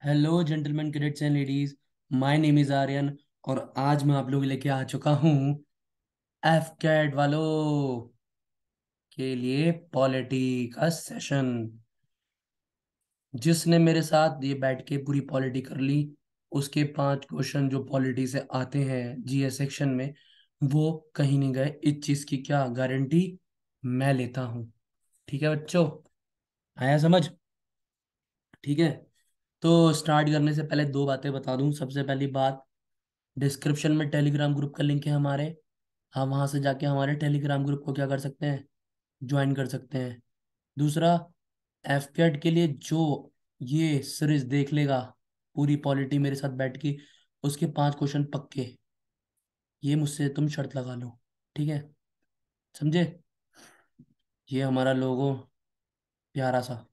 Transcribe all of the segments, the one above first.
Hello gentleman cadets and ladies. My name is Aryan और आज मैं आप लोगों के लेके आ चुका हूँ एफ कैट वालों के लिए पॉलिटी का सेशन। जिसने मेरे साथ ये बैठ के पूरी पॉलिटी कर ली, उसके 5 क्वेश्चन जो पॉलिटी से आते हैं जीएस सेक्शन में, वो कहीं नहीं गए। इस चीज की क्या गारंटी मैं लेता हूँ। ठीक है बच्चों, आया समझ? ठीक है, तो स्टार्ट करने से पहले दो बातें बता दूं। सबसे पहली बात, डिस्क्रिप्शन में टेलीग्राम ग्रुप का लिंक है हमारे। हम वहां से जाके हमारे टेलीग्राम ग्रुप को क्या कर सकते हैं, ज्वाइन कर सकते हैं। दूसरा, एफकेट के लिए जो ये सीरीज देख लेगा पूरी पॉलिटी मेरे साथ बैठ के, उसके 5 क्वेश्चन पक्के, ये मुझसे तुम शर्त लगा लो। ठीक है, समझे? ये हमारा लोगो प्यारा सा,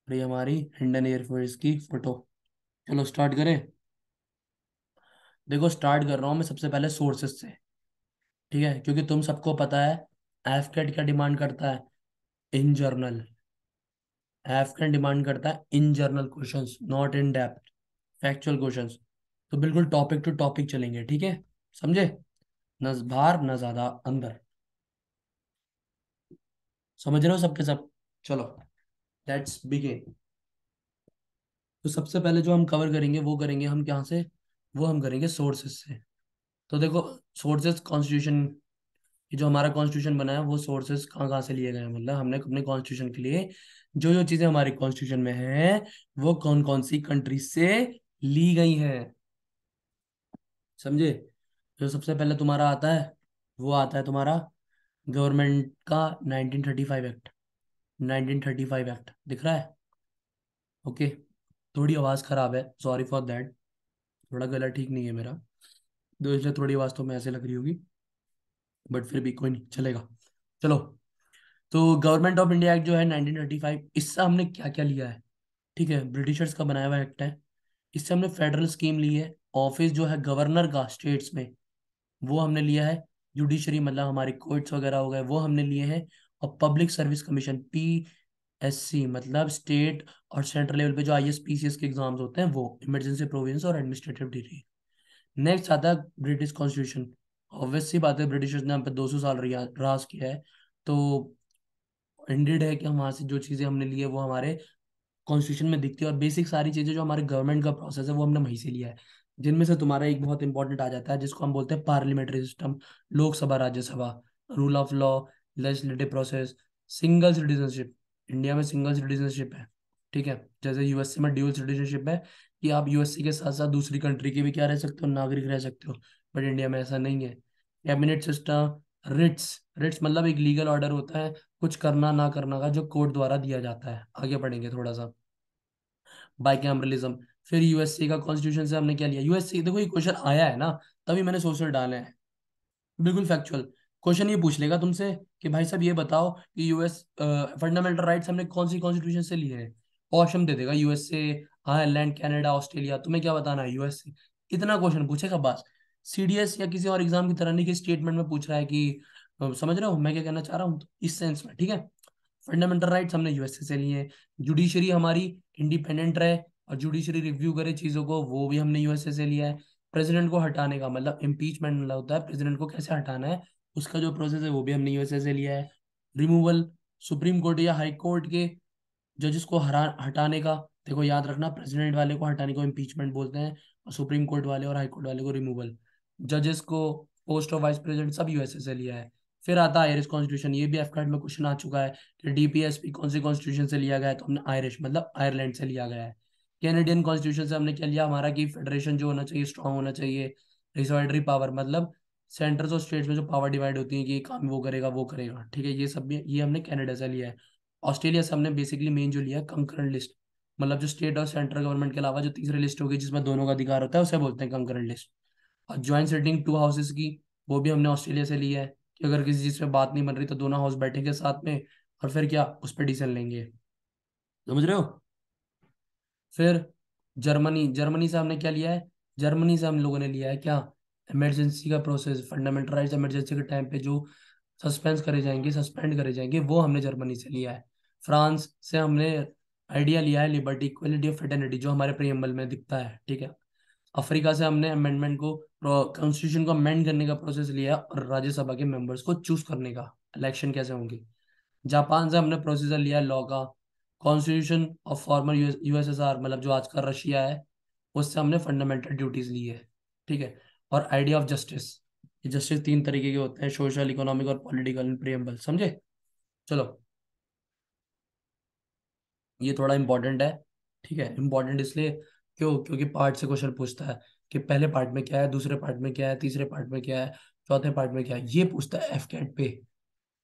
और ये हमारी इंडियन एयरफोर्स की फोटो। चलो स्टार्ट करें। देखो, स्टार्ट कर रहा हूँ मैं सबसे पहले सोर्सेस से। ठीक है, क्योंकि तुम सबको पता है एफकेट क्या डिमांड करता है, इन जर्नल। एफकेट डिमांड करता है in general questions, not in depth factual questions. तो बिल्कुल टॉपिक टू टॉपिक चलेंगे, ठीक है? समझे? न बाहर न ज्यादा अंदर। समझ रहे हो सबके सब? चलो लेट्स बिगिन। तो सबसे पहले जो हम कवर करेंगे वो करेंगे हम कहाँ से, वो हम करेंगे सोर्सेस से। तो देखो, सोर्सेस कॉन्स्टिट्यूशन, ये जो हमारा कॉन्स्टिट्यूशन बना है वो सोर्सेस कहाँ कहाँ से लिए गए हैं। मतलब हमने अपने कॉन्स्टिट्यूशन के लिए जो जो चीजें हमारे कॉन्स्टिट्यूशन में है, वो कौन कौन सी कंट्रीज से ली गई हैं। समझे? जो सबसे पहले तुम्हारा आता है, वो आता है तुम्हारा गवर्नमेंट का 1935 एक्ट। 1935 एक्ट दिख रहा है? ओके। थोड़ी आवाज़ खराब है, सॉरी फॉर दैट। थोड़ा गला ठीक नहीं है मेरा, तो इसलिए थोड़ी आवाज़ तो मैं ऐसे लग रही होगी, बट फिर भी कोई नहीं, चलेगा। चलो, तो गवर्नमेंट ऑफ इंडिया एक्ट जो है 1935, इससे हमने क्या क्या लिया है? ठीक है, ब्रिटिशर्स का बनाया हुआ एक्ट है। इससे हमने फेडरल स्कीम ली है। ऑफिस जो है गवर्नर का स्टेट्स में, वो हमने लिया है। जुडिशरी मतलब हमारे कोर्ट्स वगैरह हो गए, वो हमने लिए हैं। और पब्लिक सर्विस कमीशन, PSC, मतलब स्टेट और सेंट्रल लेवल पे जो IAS PCS के एग्जाम्स होते हैं, वो इमरजेंसी प्रोविजंस और एडमिनिस्ट्रेटिव ड्यूटी। नेक्स्ट आता है ब्रिटिश कॉन्स्टिट्यूशन। ऑब्वियस सी बात है, ब्रिटिशर्स ने हम पे 200 साल राज किया है, तो इंडेड है कि हम वहां से जो चीजें हमने ली है वो हमारे कॉन्स्टिट्यूशन में दिखती है। और बेसिक सारी चीजें जो हमारे गवर्नमेंट का प्रोसेस है वो हमने वहीं से लिया है। जिनमें से तुम्हारा एक बहुत इंपॉर्टेंट आ जाता है जिसको हम बोलते हैं parliamentary system, Lok Sabha Rajya Sabha, rule of law, legislative process, single citizenship. India में सिंगल सिटीजनशिप है। ठीक है, जैसे यूएसए में ड्यूअल सिटीजनशिप है, कि आप यूएसए के साथ साथ दूसरी कंट्री के भी क्या रह सकते हो, नागरिक रह सकते हो। बट इंडिया में ऐसा नहीं है। Cabinet system, Ritz. रिट्स मतलब एक लीगल ऑर्डर होता है कुछ करना ना करना का, जो कोर्ट द्वारा दिया जाता है। आगे बढ़ेंगे थोड़ा सा। बाइकैमरलिज्म। फिर यूएससी का कॉन्स्टिट्यूशन से हमने क्या लिया, यूएससी, देखो ये क्वेश्चन आया है ना, तभी मैंने सोशल डाले हैं। बिल्कुल फैक्चुअल क्वेश्चन ये पूछ लेगा तुमसे कि भाई साहब ये बताओ कि यूएस फंडामेंटल राइट्स हमने कौन सी कॉन्स्टिट्यूशन से लिए हैं। ऑप्शन दे देगा यूएसए, आयरलैंड, कनाडा, ऑस्ट्रेलिया। तुम्हें क्या बताना है, यूएसए। इतना क्वेश्चन पूछेगा बस। सीडीएस या किसी और एग्जाम की तरह नहीं कि स्टेटमेंट में पूछ रहा है कि समझ रहे हो मैं क्या कहना चाह रहा हूँ, तो इस सेंस में। ठीक है, फंडामेंटल राइट्स हमने यूएसए से लिए हैं। जुडिशरी हमारी इंडिपेंडेंट रहे और जुडिशरी रिव्यू करे चीजों को, वो भी हमने यूएसए से लिया है। प्रेसिडेंट को हटाने का मतलब इम्पीचमेंट मतलब होता है प्रेसिडेंट को कैसे हटाना है, उसका जो प्रोसेस है वो भी हमने यूएसए से लिया है। रिमूवल, सुप्रीम कोर्ट या हाई कोर्ट के जजेस को हरा हटाने का, देखो याद रखना, प्रेसिडेंट वाले को हटाने को इम्पीचमेंट बोलते हैं, और सुप्रीम कोर्ट वाले और हाई कोर्ट वाले को रिमूवल। जजेस को, पोस्ट ऑफ वाइस प्रेसिडेंट, सब यूएसए से लिया है। फिर आता है आयरिश कॉन्स्टिट्यूशन, ये भी एफकाट में क्वेश्चन आ चुका है कि डीपीएसपी कौन सी कॉन्स्टिट्यूशन से लिया गया है, तो हमने आयरिश मतलब आयरलैंड से लिया गया है। कैनेडियन कॉन्स्टिट्यूशन से हमने क्या लिया, हमारा की फेडरेशन जो होना चाहिए स्ट्रांग होना चाहिए। रिसोर्टरी पावर मतलब सेंटर्स और स्टेट्स में जो पावर डिवाइड होती है कि ये काम वो करेगा वो करेगा। ठीक है, ये सब भी ये हमने कनाडा से लिया है। ऑस्ट्रेलिया से हमने बेसिकली मेन जो लिया है कंकरेंट लिस्ट, मतलब जो स्टेट और सेंट्रल गवर्नमेंट के अलावा जो तीसरी लिस्ट होगी जिसमें दोनों का अधिकार होता है उसे बोलते हैं कंकरेंट लिस्ट। और ज्वाइंट सिटिंग 2 हाउसेस की, वो भी हमने ऑस्ट्रेलिया से लिया है कि अगर किसी चीज़ पे बात नहीं बन रही तो दोनों हाउस बैठेंगे साथ में और फिर क्या उस पर डिसीजन लेंगे। समझ रहे हो? फिर जर्मनी, जर्मनी से हमने क्या लिया है, जर्मनी से हम लोगों ने लिया है क्या, इमरजेंसी का प्रोसेस, फंडामेंटल राइट्स इमरजेंसी के टाइम पे जो सस्पेंस करे जाएंगे, सस्पेंड करे जाएंगे, वो हमने जर्मनी से लिया है। फ्रांस से हमने आइडिया लिया है लिबर्टी, इक्वलिटी और फ्रेटर्निटी, जो हमारे प्रियम्बल में दिखता है, ठीक है। अफ्रीका से हमने अमेंडमेंट को, कॉन्स्टिट्यूशन को अमेंड करने का प्रोसेस लिया, और राज्यसभा के मेंबर्स को चूज करने का, इलेक्शन कैसे होंगे। जापान से हमने प्रोसीजर लिया लॉ का, कॉन्स्टिट्यूशन ऑफ फॉर्मर यूएसएसआर, मतलब जो आज का रशिया है, उससे हमने फंडामेंटल ड्यूटीज ली है, ठीक है। और आइडिया ऑफ जस्टिस, ये जस्टिस तीन तरीके के होते हैं, सोशल, इकोनॉमिक और पॉलिटिकल, प्रियम्बल, समझे। चलो, ये थोड़ा इंपॉर्टेंट है, ठीक है। इंपॉर्टेंट इसलिए क्यों, क्योंकि पार्ट से क्वेश्चन पूछता है कि पहले पार्ट में क्या है, दूसरे पार्ट में क्या है, तीसरे पार्ट में क्या है, चौथे पार्ट में क्या है, ये पूछता है एफकेट पे।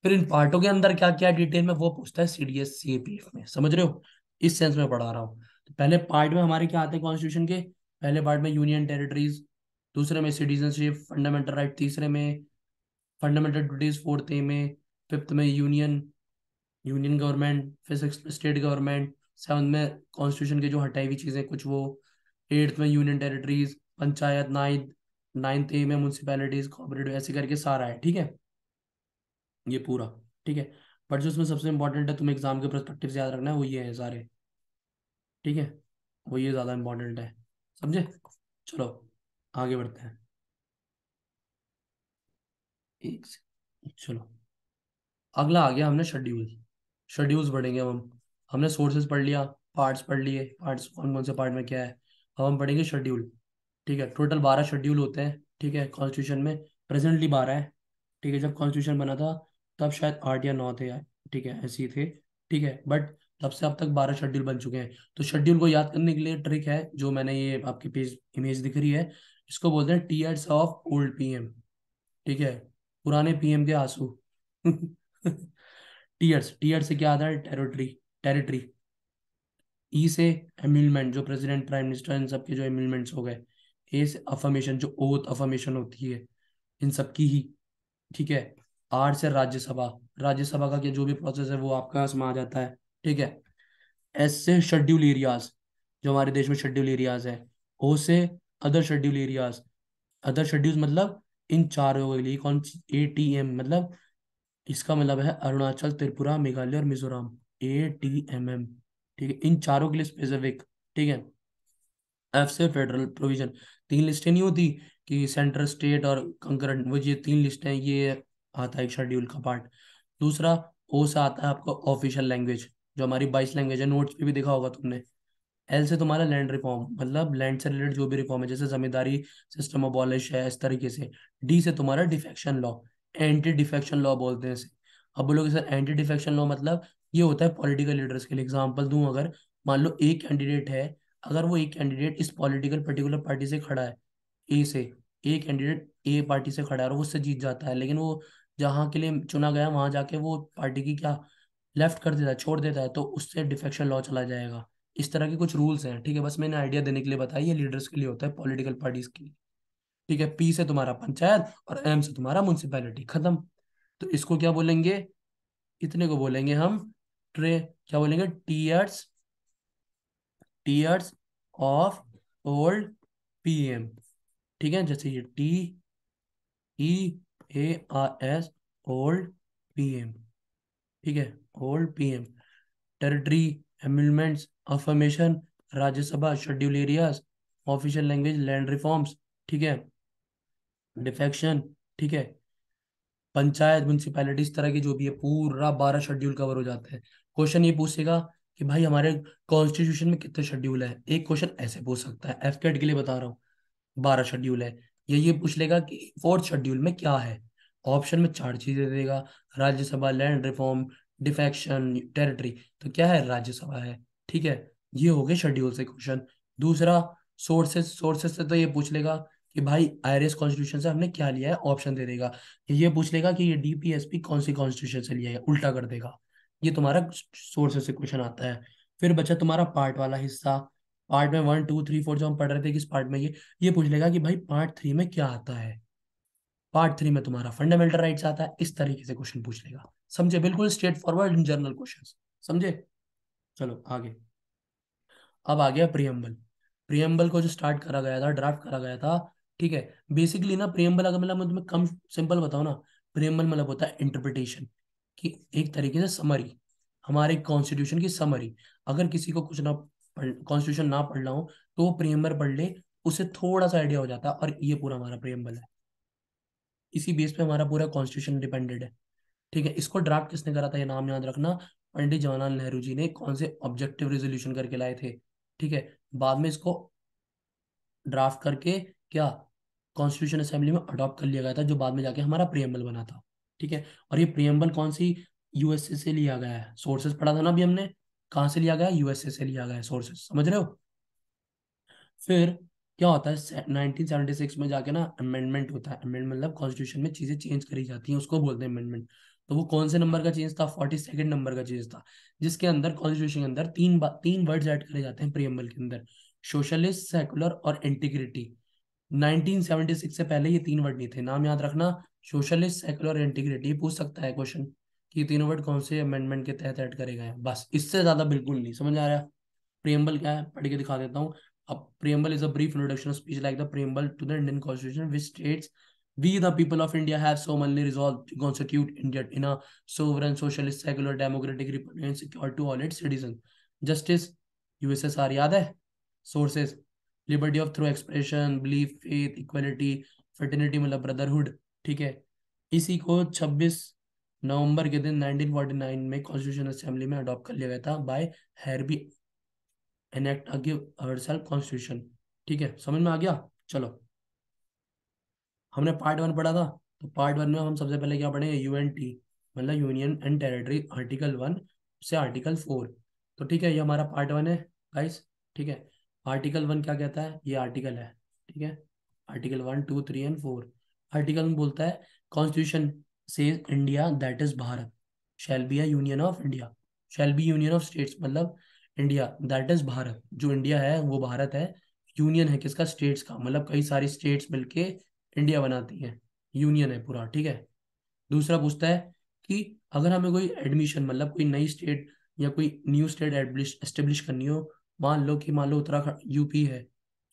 फिर इन पार्टों के अंदर क्या क्या डिटेल में, वो पूछता है सीडीएस सीएपीएफ में, समझ रहे हो। इस सेंस में पढ़ा रहा हूँ। तो पहले पार्ट में हमारे क्या आते हैं कॉन्स्टिट्यूशन के, पहले पार्ट में यूनियन टेरिटरीज, दूसरे में सिटीजनशिप, फंडामेंटल राइट, तीसरे में फंडामेंटल ड्यूटीज, फोर्थ में, फिफ्थ में यूनियन, यूनियन गवर्नमेंट, फिर सिक्स में स्टेट गवर्नमेंट, सेवन्थ में कॉन्स्टिट्यूशन की जो हटाई हुई चीजें कुछ वो, एट्थ में union territories, panchayat, ninth, ninth A में म्यूनसिपैलिटीज, कोऑपरेटिव, ऐसे करके सारा है, ठीक है, ये पूरा, ठीक है। बट जो उसमें सबसे इंपॉर्टेंट है, तुम्हें एग्जाम के परस्पेक्टिव से याद रखना है, वो ये है सारे, ठीक है, वो ये ज्यादा इंपॉर्टेंट है, समझे। चलो आगे बढ़ते हैं, एक से, चलो, अगला आ गया, हमने शेड्यूल, शेड्यूल्स पढ़ेंगे अब हम। हमने सोर्सेज पढ़ लिया, पार्ट्स पढ़ लिए, पार्ट्स कौन कौन से पार्ट में क्या है। अब हम पढ़ेंगे शेड्यूल, ठीक है। टोटल 12 शेड्यूल होते हैं, ठीक है, कॉन्स्टिट्यूशन में। प्रेजेंटली 12 है, ठीक है। जब कॉन्स्टिट्यूशन बना था तब शायद 8 या 9 थे, ठीक है, ऐसे ही थे, ठीक है। बट तब से अब तक 12 शेड्यूल बन चुके हैं। तो शेड्यूल को याद करने के लिए ट्रिक है, जो मैंने, ये आपकी पेज इमेज दिख रही है, इसको बोलते हैं टीयर्स ऑफ ओल्ड पीएम, ठीक है, पुराने पीएम के आंसू। टीयर्स, टीयर से क्या आता है, टेरिटरी, टेरिटरी। ई से एमिलमेंट, जो प्रेसिडेंट, प्राइम मिनिस्टर, इन सबके जो एमिलमेंट्स हो गए। ए से अफर्मेशन, जो ओथ अफर्मेशन होती है इन सबकी ही, ठीक है। आर से राज्यसभा, राज्यसभा का क्या जो भी प्रोसेस है वो आपका इसमें आ जाता है, ठीक है। एस से शेड्यूल एरियाज, जो हमारे देश में शेड्यूल एरियाज है। ओ से other schedule areas, other schedule मतलब इन चारों के लिए कौन सी, एटीएम मतलब, इसका मतलब है अरुणाचल, त्रिपुरा, मेघालय और मिजोरम, ATMM, ठीक है, इन चारों के लिए स्पेसिफिक, ठीक है। एफ से फेडरल प्रोविजन, तीन लिस्टें नहीं होती कि सेंट्रल, स्टेट और कंकरेंट, वो ये तीन लिस्टें, ये आता है एक शेड्यूल का पार्ट। दूसरा, ओ से आता है आपका ऑफिशियल लैंग्वेज, जो हमारी 22 लैंग्वेज है, नोट्स पे भी देखा होगा तुमने। एल से तुम्हारा लैंड रिफॉर्म, मतलब लैंड से रिलेटेड जो भी रिफॉर्म है, जैसे जमींदारी सिस्टम अबॉलिश है, इस तरीके से। डी से तुम्हारा defection law, anti defection law बोलते हैं इसे। अब बोलोगे सर एंटी डिफेक्शन लॉ मतलब, ये होता है पॉलिटिकल लीडर्स के लिए। एग्जांपल दूं, अगर मान लो एक कैंडिडेट है, अगर वो एक कैंडिडेट इस पॉलिटिकल पर्टिकुलर पार्टी से खड़ा है, ए से, ए कैंडिडेट ए पार्टी से खड़ा है और वो उससे जीत जाता है, लेकिन वो जहाँ के लिए चुना गया वहां जाके वो पार्टी की क्या, लेफ्ट कर देता है, छोड़ देता है, तो उससे डिफेक्शन लॉ चला जाएगा। इस तरह के कुछ रूल्स हैं, ठीक है, बस मैंने आइडिया देने के लिए बताया, ये लीडर्स के लिए होता है, पॉलिटिकल पार्टीज के लिए, ठीक है। पी से तुम्हारा पंचायत और एम से तुम्हारा म्युनिसिपैलिटी, खत्म। तो इसको क्या बोलेंगे, इतने को बोलेंगे हम ट्रे, क्या बोलेंगे, tears, tears of old PM, ठीक है। जैसे ये TEARS, ओल्ड पीएम, ठीक है, old PM. Territory, amendments, affirmation, Rajya Sabha, schedule areas, official language, land reforms, ठीक है, डिफेक्शन, ठीक है, पंचायत, म्यूनसिपैलिटी, इस तरह की जो भी है, पूरा 12 शेड्यूल कवर हो जाते हैं। क्वेश्चन ये पूछेगा कि भाई हमारे कॉन्स्टिट्यूशन में कितने शेड्यूल है, एक क्वेश्चन ऐसे पूछ सकता है, एफकेट के लिए बता रहा हूँ, 12 शेड्यूल है। ये पूछ लेगा कि फोर्थ शेड्यूल में क्या है, ऑप्शन में चार चीजें देगा, Rajya Sabha, land reform, defection, territory. तो क्या है, राज्यसभा है, ठीक है। ये हो गए शेड्यूल से क्वेश्चन। दूसरा, सोर्सेस, सोर्सेस से तो ये पूछ लेगा कि भाई आयरिस कॉन्स्टिट्यूशन से हमने क्या लिया है, ऑप्शन दे देगा। ये पूछ लेगा कि ये DPSP कौन सी कॉन्स्टिट्यूशन से लिया है, उल्टा कर देगा। ये तुम्हारा सोर्सेस से क्वेश्चन आता है। फिर बचा तुम्हारा पार्ट वाला हिस्सा। पार्ट में 1 2 3 4 जो हम पढ़ रहे थे, किस पार्ट में, ये पूछ लेगा कि भाई पार्ट 3 में क्या आता है। पार्ट 3 में तुम्हारा फंडामेंटल राइट्स आता है, इस तरीके से क्वेश्चन पूछ लेगा, समझे, बिल्कुल स्ट्रेट फॉरवर्ड जनरल क्वेश्चन, समझे। चलो आगे, अब आ गया प्रियम्बल। प्रियम्बल को जो स्टार्ट करा गया था, ड्राफ्ट करा गया था, ठीक है। बेसिकली ना प्रियम्बल, अगर मतलब मैं तुम्हें कम सिंपल बताऊं ना, प्रियम्बल मतलब होता है इंटरप्रिटेशन, कि एक तरीके से समरी, हमारे कॉन्स्टिट्यूशन की समरी। अगर किसी को कुछ ना कॉन्स्टिट्यूशन ना पढ़ना हो तो वो प्रियम्बल पढ़ ले, उसे थोड़ा सा आइडिया हो जाता है। और ये पूरा हमारा प्रियम्बल है, इसी बेस पे हमारा पूरा कॉन्स्टिट्यूशन डिपेंडेड है। ठीक है, इसको ड्राफ्ट किसने करा था, ये नाम याद रखना, पंडित जवाहरलाल नेहरू जी ने। कौन से ऑब्जेक्टिव रेजोल्यूशन करके लाए थे। ठीक है, बाद में इसको ड्राफ्ट करके क्या कॉन्स्टिट्यूशन असेंबली में अडॉप्ट कर लिया गया था, जो बाद में जाके हमारा प्रियम्बल बना था। ठीक है, और ये प्रियम्बल कौन सी, यूएसए से लिया गया है। सोर्सेस पढ़ा था ना अभी हमने, कहाँ से लिया गया है, यूएसए से लिया गया है सोर्सेस, समझ रहे हो। फिर क्या होता है 1976 में जाके ना अमेंडमेंट होता है। अमेंडमेंट मतलब कॉन्स्टिट्यूशन में चीजें चेंज करी जाती हैं, उसको बोलते हैं अमेंडमेंट। तो वो कौन से नंबर का चेंज था, 42nd नंबर का चेंज था, जिसके अंदर कॉन्स्टिट्यूशन के अंदर तीन वर्ड्स ऐड करे जाते हैं प्रियम्बल के अंदर, सोशलिस्ट, सेकुलर और इंटीग्रिटी। 1976 से पहले ये तीन वर्ड नहीं थे, नाम याद रखना, सोशलिस्ट, सेकुलर और इंटीग्रिटी। पूछ सकता है क्वेश्चन कि ये तीनों वर्ड कौन से अमेंडमेंट के तहत ऐड करे गए हैं, बस इससे ज्यादा बिल्कुल नहीं। समझ आ रहा है। प्रियम्बल क्या है, पढ़ के दिखा देता हूँ। अब preamble is a brief introduction speech like the preamble to the Indian constitution which states we the people of India have solemnly resolved to constitute India in a sovereign socialist secular democratic republic and secure to all its citizens justice USSR याद है। sources liberty of through expression belief faith equality fraternity मतलब brotherhood। ठीक है, इसी को 26 नवंबर के दिन 1949 में कॉन्स्टिट्यूशन असेंबली में अडॉप्ट कर लिया गया था by hereby enact give ourself constitution. ठीक है, समझ में आ गया। चलो, हमने पार्ट वन पढ़ा था, तो पार्ट वन में हम सबसे पहले क्या पढ़ेंगे, यूएनटी मतलब यूनियन एंड टेरिटरी, आर्टिकल 1 से आर्टिकल 4। तो ठीक है, ये हमारा पार्ट वन है गाइस। ठीक है, आर्टिकल 1 क्या कहता है, ये आर्टिकल है। ठीक है, आर्टिकल 1 2 3 एंड 4। आर्टिकल में बोलता है कॉन्स्टिट्यूशन से India that is Bharat shell be a union of India, shall be union of states मतलब इंडिया दैट इज भारत, जो इंडिया है वो भारत है। यूनियन है किसका, स्टेट्स का, मतलब कई सारी स्टेट्स मिलके इंडिया बनाती हैं, यूनियन है पूरा। ठीक है, दूसरा पूछता है कि अगर हमें कोई एडमिशन मतलब कोई नई स्टेट या कोई न्यू स्टेट एस्टेब्लिश करनी हो, मान लो उत्तराखंड यूपी है,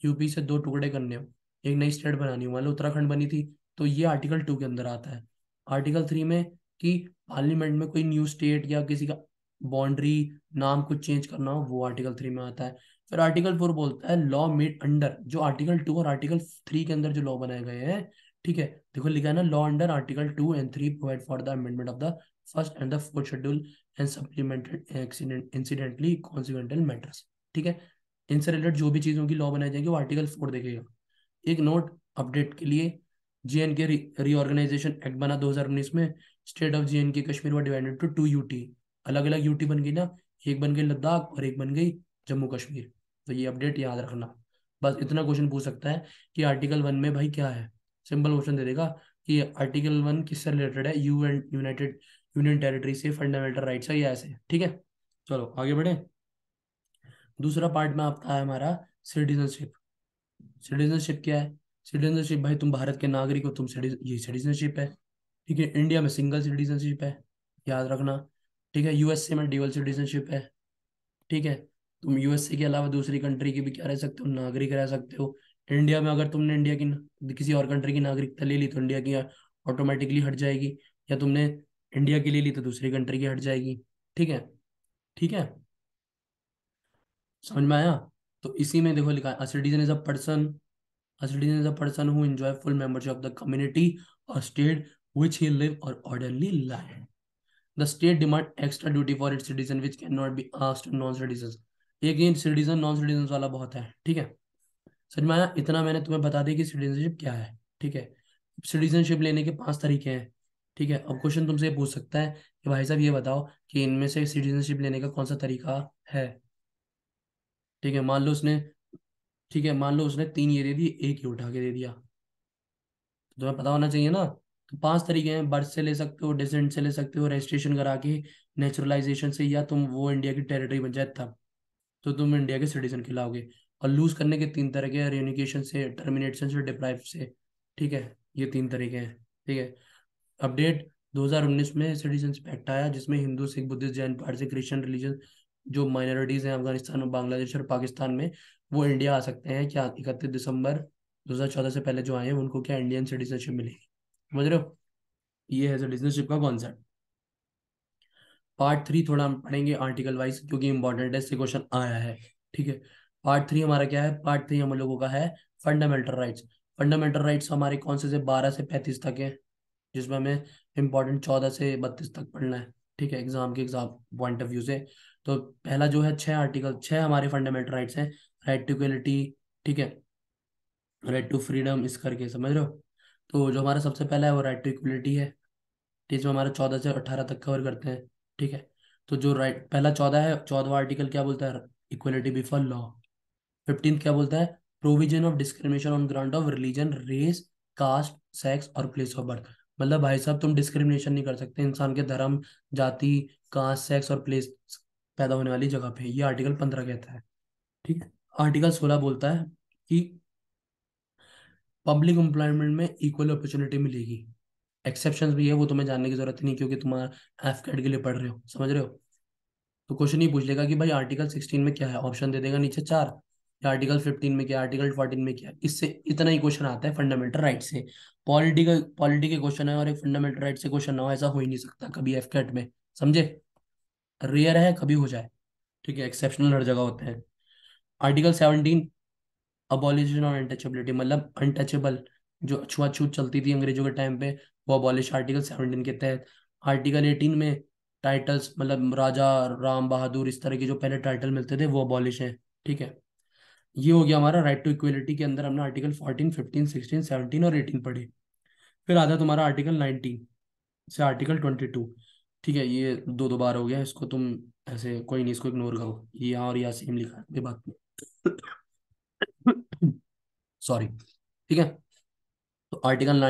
यूपी से दो टुकड़े करने हो, एक नई स्टेट बनानी हो, मान लो उत्तराखंड बनी थी, तो ये आर्टिकल 2 के अंदर आता है। आर्टिकल 3 में कि पार्लियामेंट में कोई न्यू स्टेट या किसी का बाउंड्री नाम कुछ चेंज करना हो, वो आर्टिकल 3 में आता है। फिर आर्टिकल 4 बोलता है लॉ मेड अंडर, जो आर्टिकल 2 और आर्टिकल 3 के अंदर जो लॉ बनाए गए हैं। ठीक है, देखो लिखा है ना, law under article 2 and 3 provide for the amendment of the first and the fourth schedule and supplemented incidentally कॉन्सिक्वेंटल matters. ठीक है, इनसे रिलेटेड जो भी चीजों की लॉ बनाई जाएगी वो आर्टिकल 4 देखेगा। एक नोट अपडेट के लिए, जेएनके रीऑर्गेनाइजेशन एक्ट बना 2019 में, स्टेट ऑफ जेएनके कश्मीर व डिवाइडेड टू 2 यूटी, अलग अलग यूटी बन गई ना, एक बन गई लद्दाख और एक बन गई जम्मू कश्मीर। तो ये अपडेट याद रखना। बस इतना क्वेश्चन पूछ सकता है कि आर्टिकल 1 में भाई क्या है, सिंपल क्वेश्चन दे देगा कि आर्टिकल 1 किससे रिलेटेड है, you and United union territory से फंडामेंटल राइट्स है या ऐसे। ठीक है, चलो आगे बढ़े। दूसरा पार्ट में आपका है हमारा सिटीजनशिप। सिटीजनशिप क्या है, सिटीजनशिप भाई तुम भारत के नागरिक हो, तुम ये सिटीजनशिप है। ठीक है, इंडिया में सिंगल सिटीजनशिप है, याद रखना। ठीक है, यूएसए में ड्यूअल सिटीजनशिप है। ठीक है, तुम यूएसए के अलावा दूसरी कंट्री की भी क्या रह सकते हो, नागरिक रह सकते हो। इंडिया में अगर तुमने इंडिया की किसी और कंट्री की नागरिकता ले ली तो इंडिया की ऑटोमेटिकली हट जाएगी, या तुमने इंडिया की ले ली तो दूसरी कंट्री की हट जाएगी। ठीक है, ठीक है, समझ में आया। तो इसी में देखो लिखा है citizen is a person, a citizen is a person who enjoy full membership of the community or state which he live or orderly life. The state demand extra duty for its citizen which cannot be asked to non-citizens. एक ये citizen non citizen वाला बहुत है। ठीक है, समझ में आया, इतना मैंने तुम्हें बता दिया कि सिटीजनशिप क्या है। ठीक है, सिटीजनशिप लेने के 5 तरीके हैं। ठीक है, अब क्वेश्चन तुमसे ये पूछ सकता है कि भाई साहब ये बताओ कि इनमें से सिटीजनशिप लेने का कौन सा तरीका है। ठीक है, मान लो उसने, ठीक है मान लो उसने 3 ये दे दी, एक ही उठा के दे दिया, तो तुम्हें पता होना चाहिए ना। तो 5 तरीके हैं, बर्थ से ले सकते हो, डिसेंट से ले सकते हो, रजिस्ट्रेशन करा के, नेचुरलाइजेशन से, या तुम वो इंडिया की टेरिटरी बन जाए तब तो तुम इंडिया के सिटीजन कहलाओगे। और लूज करने के 3 तरीके हैं, रेनिकेशन से, टर्मिनेशन से, डिप्राइव से। ठीक है, ये 3 तरीके हैं। ठीक है, अपडेट 2019 में सिटीजनशिप एक्ट आया जिसमें Hindu, Sikh, Buddhist, Jain, Parsi, Christian religion जो माइनॉरिटीज हैं अफगानिस्तान और बांग्लादेश और पाकिस्तान में, वो इंडिया आ सकते हैं। क्या 31 दिसंबर 2014 से पहले जो आए हैं उनको क्या इंडियन सिटीजनशिप मिलेगी। समझ रहे हो, ये है सिटीजनशिप का कॉन्सेप्ट। पार्ट 3 थोड़ा हम पढ़ेंगे आर्टिकल वाइज, क्योंकि इंपॉर्टेंट है, इससे क्वेश्चन आया है। ठीक है, पार्ट 3 हमारा क्या है? पार्ट 3 हम लोगों का है फंडामेंटल राइट्स। फंडामेंटल राइट्स हमारे कौन से 12 से 35 तक है, जिसमें हमें इंपॉर्टेंट 14 से 32 तक पढ़ना है। ठीक है, एग्जाम पॉइंट ऑफ व्यू से। तो पहला जो है 6 आर्टिकल, 6 हमारे फंडामेंटल राइट्स हैं। राइट टू इक्वलिटी, ठीक है, राइट टू फ्रीडम, इस करके समझ रहे हो। तो जो हमारा सबसे पहला है वो राइट टू इक्वलिटी है, जिसमें हमारा 14 से 18 तक कवर करते हैं। ठीक है, तो जो राइट पहला 14 है, 14वां आर्टिकल क्या बोलता है? Equality before law. 15 क्या बोलता है? Provision of discrimination on ground of religion, race, caste, sex और प्लेस ऑफ बर्थ। मतलब भाई साहब, तुम डिस्क्रिमिनेशन नहीं कर सकते इंसान के धर्म, जाति, कास्ट, सेक्स और प्लेस, पैदा होने वाली जगह पे। ये आर्टिकल 15 कहता है। ठीक है, आर्टिकल 16 बोलता है कि पब्लिक एम्प्लॉयमेंट में इक्वल अपॉर्चुनिटी मिलेगी। एक्सेप्शंस भी है, वो तुम्हें जानने की जरूरत नहीं, क्योंकि तुम्हारा एफ कैट के लिए पढ़ रहे हो, समझ रहे हो। तो क्वेश्चन ही पूछ लेगा कि भाई आर्टिकल 16 में क्या है, ऑप्शन दे देगा नीचे 4, या आर्टिकल 15 में क्या है, आर्टिकल 14 में क्या है। इससे इतना ही क्वेश्चन आता है फंडामेंटल राइट से। पॉलिटी के क्वेश्चन है और एक फंडामेंटल राइट से क्वेश्चन ना हो, ऐसा हो ही नहीं सकता कभी एफ कैट में, समझे। रेयर है, कभी हो जाए। ठीक है, एक्सेप्शनल हर जगह होते हैं। आर्टिकल 17, अबॉलिशन ऑफ अनटचेबिलिटी, मतलब अनटचेबल, जो छुआछूत चलती थी अंग्रेजों के टाइम पे, वो अबॉलिश आर्टिकल 17 के तहत। आर्टिकल 18 में टाइटल्स, मतलब राजा, राम बहादुर, इस तरह के जो पहले टाइटल मिलते थे वो अबॉलिश हैं। ठीक है, ये हो गया हमारा राइट टू इक्वलिटी के अंदर। हमने आर्टिकल 14, 15, 16, 17 और 18 पढ़े। फिर आता है तुम्हारा आर्टिकल 19 से आर्टिकल 22। ठीक है, ये दो दो बार हो गया, इसको तुम ऐसे कोई नहीं, इसको इग्नोर करो, ये यहाँ और यहाँ सेम लिखा है, कोई बात नहीं। सॉरी। ठीक है, तो आर्टिकल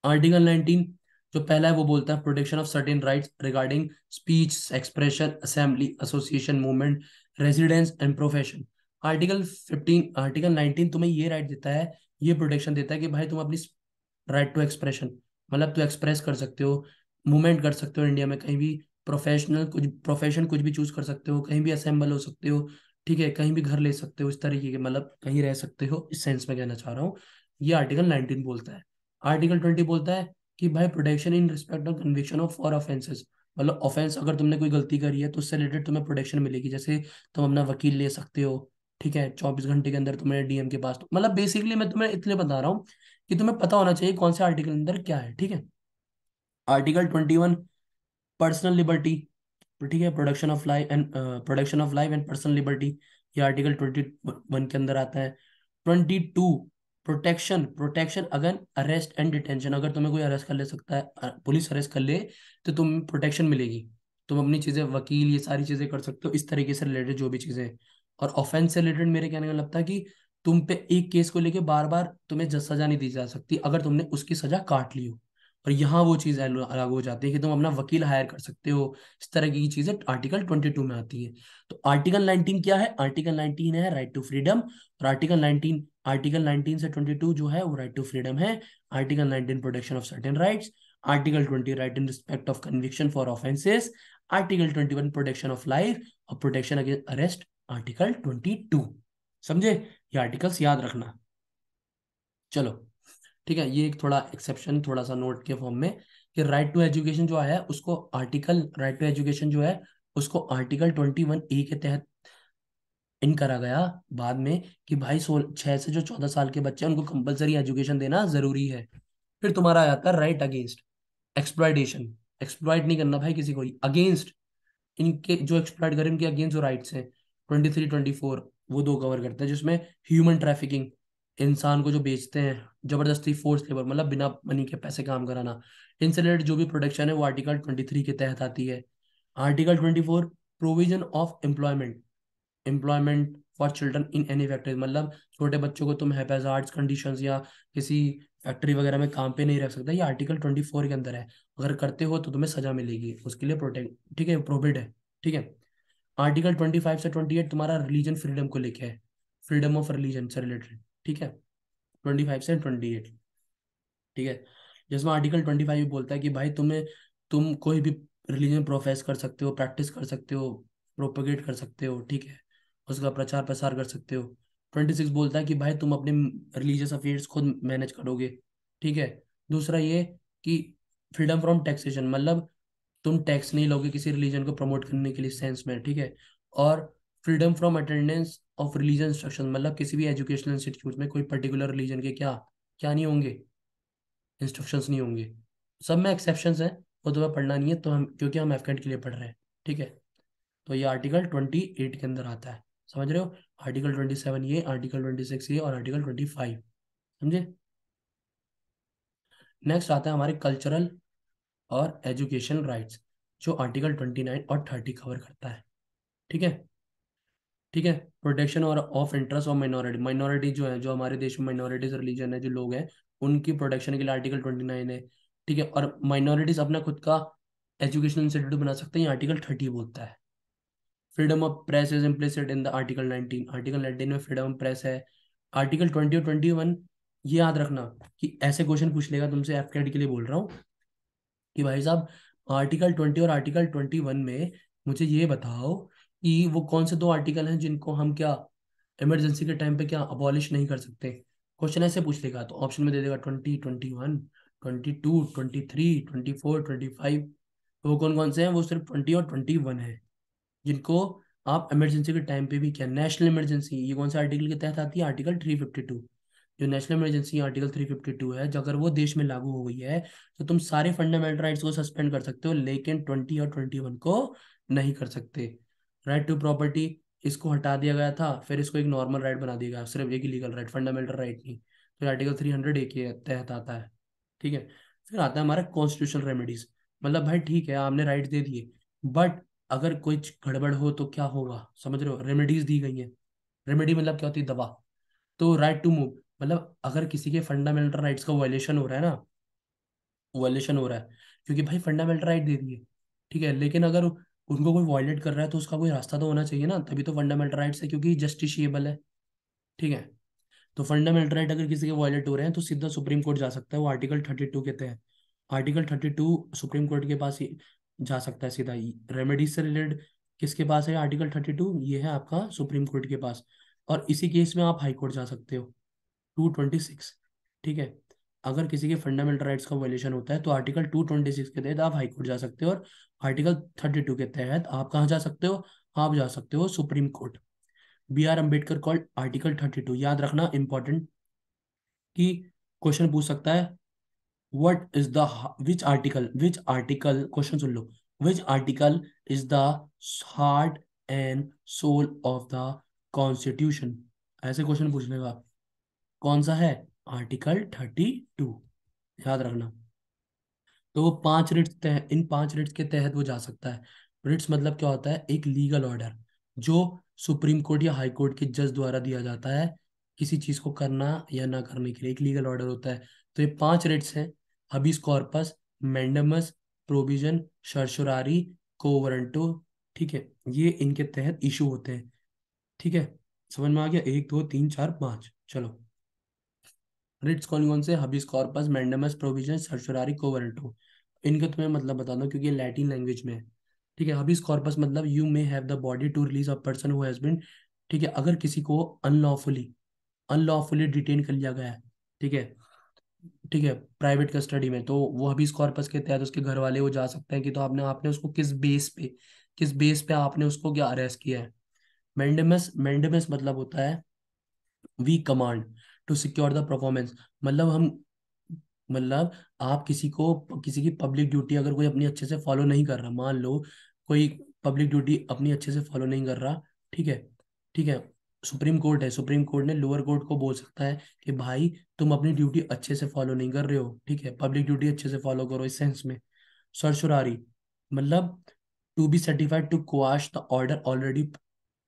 19 जो पहला है वो बोलता है protection of certain rights regarding speech, expression, assembly, association, movement, residence and profession. Article 19 तुम्हें ये राइट देता है, ये प्रोटेक्शन देता है कि भाई तुम अपनी राइट टू एक्सप्रेशन, मतलब तू एक्सप्रेस कर सकते हो, मूवमेंट कर सकते हो इंडिया में कहीं भी, प्रोफेशनल कुछ प्रोफेशन कुछ भी चूज कर सकते हो, कहीं भी असेंबल हो सकते हो। ठीक है, कहीं भी घर ले सकते हो, इस तरीके के, मतलब कहीं रह सकते हो, इस सेंस में कहना चाह रहा हूँ। ये आर्टिकल 19 बोलता है। आर्टिकल 20 बोलता है कि भाई protection in respect of conviction of for offences, मतलब ऑफेंस अगर तुमने कोई गलती करी है तो उससे रिलेटेड तुम्हें प्रोटेक्शन मिलेगी, जैसे तुम अपना वकील ले सकते हो। ठीक है, 24 घंटे के अंदर तुम्हें डीएम के पास, तो मतलब बेसिकली मैं तुम्हें इसलिए बता रहा हूँ कि तुम्हें पता होना चाहिए कौन से आर्टिकल के अंदर क्या है। ठीक है, आर्टिकल 21, पर्सनल लिबर्टी। ठीक है, production of life and personal liberty, ये आर्टिकल 21 के अंदर आता है। 22, protection protection again arrest and detention, अगर तुम्हें कोई अरेस्ट कर ले सकता है, पुलिस अरेस्ट कर ले, तो तुम्हें प्रोटेक्शन मिलेगी, तुम अपनी चीजें, वकील, ये सारी चीजें कर सकते हो, इस तरीके से रिलेटेड जो भी चीजें हैं। और ऑफेंस से रिलेटेड मेरे कहने का लगता है कि तुम पे एक केस को लेके बार बार तुम्हें सजा नहीं दी जा सकती अगर तुमने उसकी सजा काट ली हो। और यहाँ वो चीज अलग हो जाती है कि तुम अपना वकील हायर कर सकते हो, इस तरह की चीजें आर्टिकल 22 में आती है। तो आर्टिकल 19 क्या है? आर्टिकल 19 है राइट टू फ्रीडम, और आर्टिकल 19 से 22 जो है वो राइट टू फ्रीडम है। Article 19 protection of certain rights. Article 20 right in respect of conviction for offences. Article 21 protection of life और प्रोटेक्शन अगेंस्ट अरेस्ट। आर्टिकल 22, समझे? ये आर्टिकल्स याद रखना। चलो, ठीक है, ये एक थोड़ा एक्सेप्शन, थोड़ा सा नोट के फॉर्म में, कि राइट टू एजुकेशन जो आया है उसको आर्टिकल राइट टू एजुकेशन जो है उसको आर्टिकल 21A के तहत इन करा गया बाद में, कि भाई 6 से जो 14 साल के बच्चे हैं उनको कंपलसरी एजुकेशन देना जरूरी है। फिर तुम्हारा आ जाता है राइट अगेंस्ट एक्सप्लॉयटेशन। एक्सप्लॉयट नहीं करना भाई किसी को, अगेंस्ट इनके जो एक्सप्लॉयट करें उनके अगेंस्ट जो राइट्स हैं। 23, 24 वो दो कवर करते हैं, जिसमें ह्यूमन ट्रैफिकिंग, इंसान को जो बेचते हैं, जबरदस्ती फोर्स लेबर, मतलब बिना मनी के पैसे काम कराना, इनसे रिलेटेड जो भी प्रोटेक्शन है वो आर्टिकल 23 के तहत आती है। Article 24, provision of employment, employment for children in any factory, मतलब छोटे बच्चों को तुम हैजार्ड्स कंडीशंस या किसी फैक्ट्री वगैरह में काम पे नहीं रख सकता, ये आर्टिकल 24 के अंदर है। अगर करते हो तो तुम्हें सजा मिलेगी, उसके लिए प्रोटेक्ट, ठीक है, प्रोहिबिट है। ठीक है, आर्टिकल 25 से 28 तुम्हारा रिलीजन फ्रीडम को लेके है, फ्रीडम ऑफ रिलीजन से रिलेटेड। ठीक है, 25 से 28। ठीक है, जिसमें आर्टिकल 25 बोलता है कि भाई तुम कोई भी रिलीजन प्रोफेस कर सकते हो, प्रैक्टिस कर सकते हो, प्रोपोगेट कर सकते हो। ठीक है, उसका प्रचार प्रसार कर सकते हो। 26 बोलता है कि भाई तुम अपने रिलीजियस अफेयर्स खुद मैनेज करोगे। ठीक है, दूसरा ये कि फ्रीडम फ्रॉम टैक्सेशन, मतलब तुम टैक्स नहीं लोगे किसी रिलीजन को प्रमोट करने के लिए सेंस में, ठीक है। और freedom from attendance of religion instruction, मतलब किसी भी एजुकेशनल इंस्टीट्यूट में कोई पर्टिकुलर रिलीजन के क्या क्या नहीं होंगे, इंस्ट्रक्शंस नहीं होंगे। सब में एक्सेप्शंस हैं, वो तुम्हें पढ़ना नहीं है तो हम, क्योंकि हम एफकेट के लिए पढ़ रहे हैं, ठीक है। तो ये आर्टिकल 28 के अंदर आता है, समझ रहे हो। आर्टिकल 27 ये, आर्टिकल 26 ये, और आर्टिकल 25, समझे। नेक्स्ट आता है हमारे कल्चरल और एजुकेशन राइट्स, जो आर्टिकल 29 और 30 कवर करता है, ठीक है। ठीक है। प्रोटेक्शन और of interest of minority, minority जो है, जो हमारे देश में माइनॉरिटीज रिलीजन है, जो लोग हैं, उनकी प्रोटेक्शन के लिए आर्टिकल 29 है, ठीक है। और माइनॉरिटीज अपना खुद का एजुकेशनल इंस्टीट्यूट बना सकते हैं, आर्टिकल 30 बोलता है। Freedom of press is implicit in the article 19, article 19 में फ्रीडम ऑफ प्रेस है। आर्टिकल 20 और 21, ये याद रखना कि ऐसे क्वेश्चन पूछ लेगा तुमसे, एफकेट के लिए बोल रहा हूँ, कि भाई साहब आर्टिकल 20 और आर्टिकल 21 में मुझे ये बताओ कि वो कौन से दो आर्टिकल हैं जिनको हम क्या इमरजेंसी के टाइम पे क्या अबॉलिश नहीं कर सकते। क्वेश्चन ऐसे पूछ लेगा तो ऑप्शन में दे देगा 20, 21, 22, 23, 24, 25। वो कौन कौन से हैं, वो सिर्फ 20 और 21 है जिनको आप इमरजेंसी के टाइम पे भी क्या, नेशनल इमरजेंसी ये कौन से आर्टिकल के तहत आती है, आर्टिकल 352। जो नेशनल इमरजेंसी आर्टिकल 352 है, जो अगर वो देश में लागू हो गई है तो तुम सारे फंडामेंटल राइट्स को सस्पेंड कर सकते हो, लेकिन 20 और 21 को नहीं कर सकते। राइट टू प्रॉपर्टी, इसको हटा दिया गया था, फिर इसको एक नॉर्मल राइट बना दिया गया, सिर्फ एक ही लीगल राइट, फंडामेंटल राइट नहीं। तो आर्टिकल 300 के तहत आता है, ठीक है। फिर आता है हमारा कॉन्स्टिट्यूशनल रेमेडीज, मतलब भाई ठीक है आपने राइट दे दिए, बट अगर कोई गड़बड़ हो तो क्या होगा, समझ रहे हो। रेमेडीज दी गई है, रेमेडी मतलब क्या होती है, दवा। तो राइट टू मूव, मतलब अगर किसी के फंडामेंटल राइट्स का वायलेशन हो रहा है ना, वायलेशन हो रहा है, क्योंकि भाई फंडामेंटल राइट दे दिए, ठीक है, लेकिन अगर उनको कोई वायलेट कर रहा है तो उसका कोई रास्ता तो होना चाहिए ना, तभी तो फंडामेंटल राइट्स है, क्योंकि जस्टिशिएबल है, ठीक है। तो फंडामेंटल राइट अगर किसी के वायलेट हो रहे हैं तो सीधा सुप्रीम कोर्ट जा सकता है, वो आर्टिकल 32 के तहत। आर्टिकल 32 सुप्रीम कोर्ट के पास ही जा सकता है सीधा ही। रेमेडीज से रिलेटेड किसके पास है आर्टिकल 32, ये है आपका सुप्रीम कोर्ट के पास। और इसी केस में आप हाई कोर्ट जा सकते हो, 226, ठीक है। अगर किसी के फंडामेंटल राइट्स का वायलेशन होता है तो आर्टिकल 226 के तहत आप हाई कोर्ट जा सकते हो, और आर्टिकल 32 के तहत आप कहाँ जा सकते हो, आप जा सकते हो supreme court. B.R. Ambedkar called article 32, याद रखना इंपॉर्टेंट, कि क्वेश्चन पूछ सकता है, what is the, which article, question सुन लो, which article is the heart and soul of the constitution, ऐसे क्वेश्चन पूछ लेगा। कौन सा है, आर्टिकल 32, याद रखना। तो वो 5 रिट्स तह इन 5 रिट्स के तहत वो जा सकता है। रिट्स मतलब क्या होता है, एक लीगल ऑर्डर जो सुप्रीम कोर्ट या हाई कोर्ट के जज द्वारा दिया जाता है किसी चीज को करना या ना करने के लिए, एक लीगल ऑर्डर होता है। तो ये 5 रिट्स हैं, habeas corpus, mandamus, provision, certiorari, quo warranto, ठीक है। ये इनके तहत इशू होते हैं, ठीक है। समझ में आ गया, 1, 2, 3, 4, 5, चलो। रिट्स कौन कौन से, habeas corpus, mandamus, provision, certiorari, quo warranto. इनके तुम्हें मतलब बता दो क्योंकि ये लैटिन लैंग्वेज में है, ठीक है। हबिस कॉर्पस मतलब you may have the body to release a person who has been, ठीक है, अगर किसी को अनलॉफुली अनलॉफुली डिटेन कर लिया गया है, ठीक है, ठीक है, प्राइवेट कस्टडी में, तो वो हबीस कॉर्पस के तहत उसके घर वाले वो जा सकते हैं कि तो आपने आपने उसको किस बेस पे आपने उसको क्या अरेस्ट किया है। मैंडेमस मतलब होता है we command to secure the performance, मतलब हम, मतलब आप किसी की पब्लिक ड्यूटी अगर कोई अपनी अच्छे से फॉलो नहीं कर रहा, मान लो कोई पब्लिक ड्यूटी अपनी अच्छे से फॉलो नहीं कर रहा, ठीक है, ठीक है। सुप्रीम कोर्ट है, सुप्रीम कोर्ट ने लोअर कोर्ट को बोल सकता है कि भाई तुम अपनी ड्यूटी अच्छे से फॉलो नहीं कर रहे हो, ठीक है, पब्लिक ड्यूटी अच्छे से फॉलो करो, इस सेंस में। सर्सुरारी मतलब to be certified to quash the order already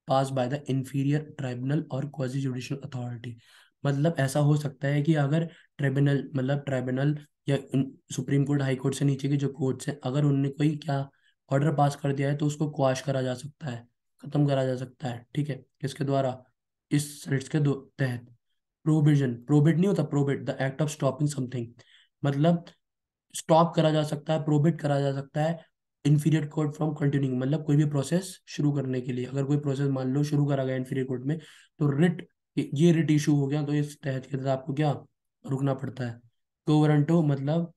pass by the inferior tribunal और क्वाजी जुडिशियल अथॉरिटी, मतलब ऐसा हो सकता है कि अगर ट्राइब्यूनल या सुप्रीम कोर्ट हाई कोर्ट से नीचे के जो कोर्ट्स हैं, अगर उनने कोई क्या ऑर्डर पास कर दिया है तो उसको क्वाश करा जा सकता है, खत्म करा जा सकता है, ठीक है, किसके द्वारा, इस रिट्स के तहत। प्रोविजन, प्रोबिट नहीं होता, Probit the act of stopping something, मतलब स्टॉप करा जा सकता है, प्रोबिट करा जा सकता है इंफीरियर कोर्ट फ्रॉम कंटिन्यूइंग, मतलब कोई भी प्रोसेस शुरू करने के लिए, अगर कोई प्रोसेस मान लो शुरू करा गया इंफीरियर कोर्ट में, तो ये रिट इशू हो गया तो इस तहत के तहत आपको क्या रुकना पड़ता है। तो वारंटो मतलब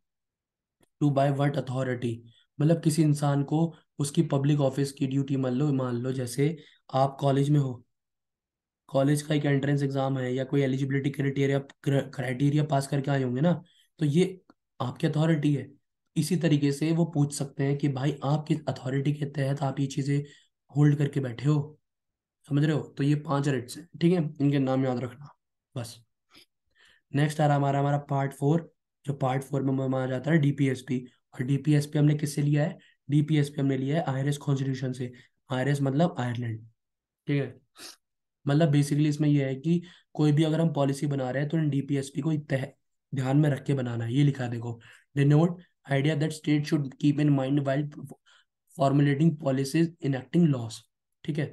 टू बाय व्हाट अथॉरिटी, मतलब किसी इंसान को उसकी पब्लिक ऑफिस की ड्यूटी, मान लो जैसे आप कॉलेज में हो, कॉलेज का एक एंट्रेंस एग्जाम है या कोई एलिजिबिलिटी क्राइटेरिया पास करके आए होंगे ना, तो ये आपकी अथॉरिटी है। इसी तरीके से वो पूछ सकते हैं कि भाई आपकी अथॉरिटी के तहत आप ये चीज़ें होल्ड करके बैठे हो। समझ रहे हो? तो ये 5 रेट्स हैं, ठीक है, इनके नाम याद रखना बस। नेक्स्ट आ रहा हमारा हमारा पार्ट 4। जो पार्ट 4 में माना जाता है डीपीएसपी। और डीपीएसपी हमने किससे लिया है? डीपीएसपी हमने लिया है आयरिश कॉन्स्टिट्यूशन से। आयरिश मतलब आयरलैंड, ठीक है। मतलब बेसिकली इसमें यह है कि कोई भी अगर हम पॉलिसी बना रहे हैं तो इन डीपीएसपी को ध्यान में रख के बनाना है। ये लिखा है देखो, denote idea that state should keep in mind while formulating policies enacting loss, ठीक है।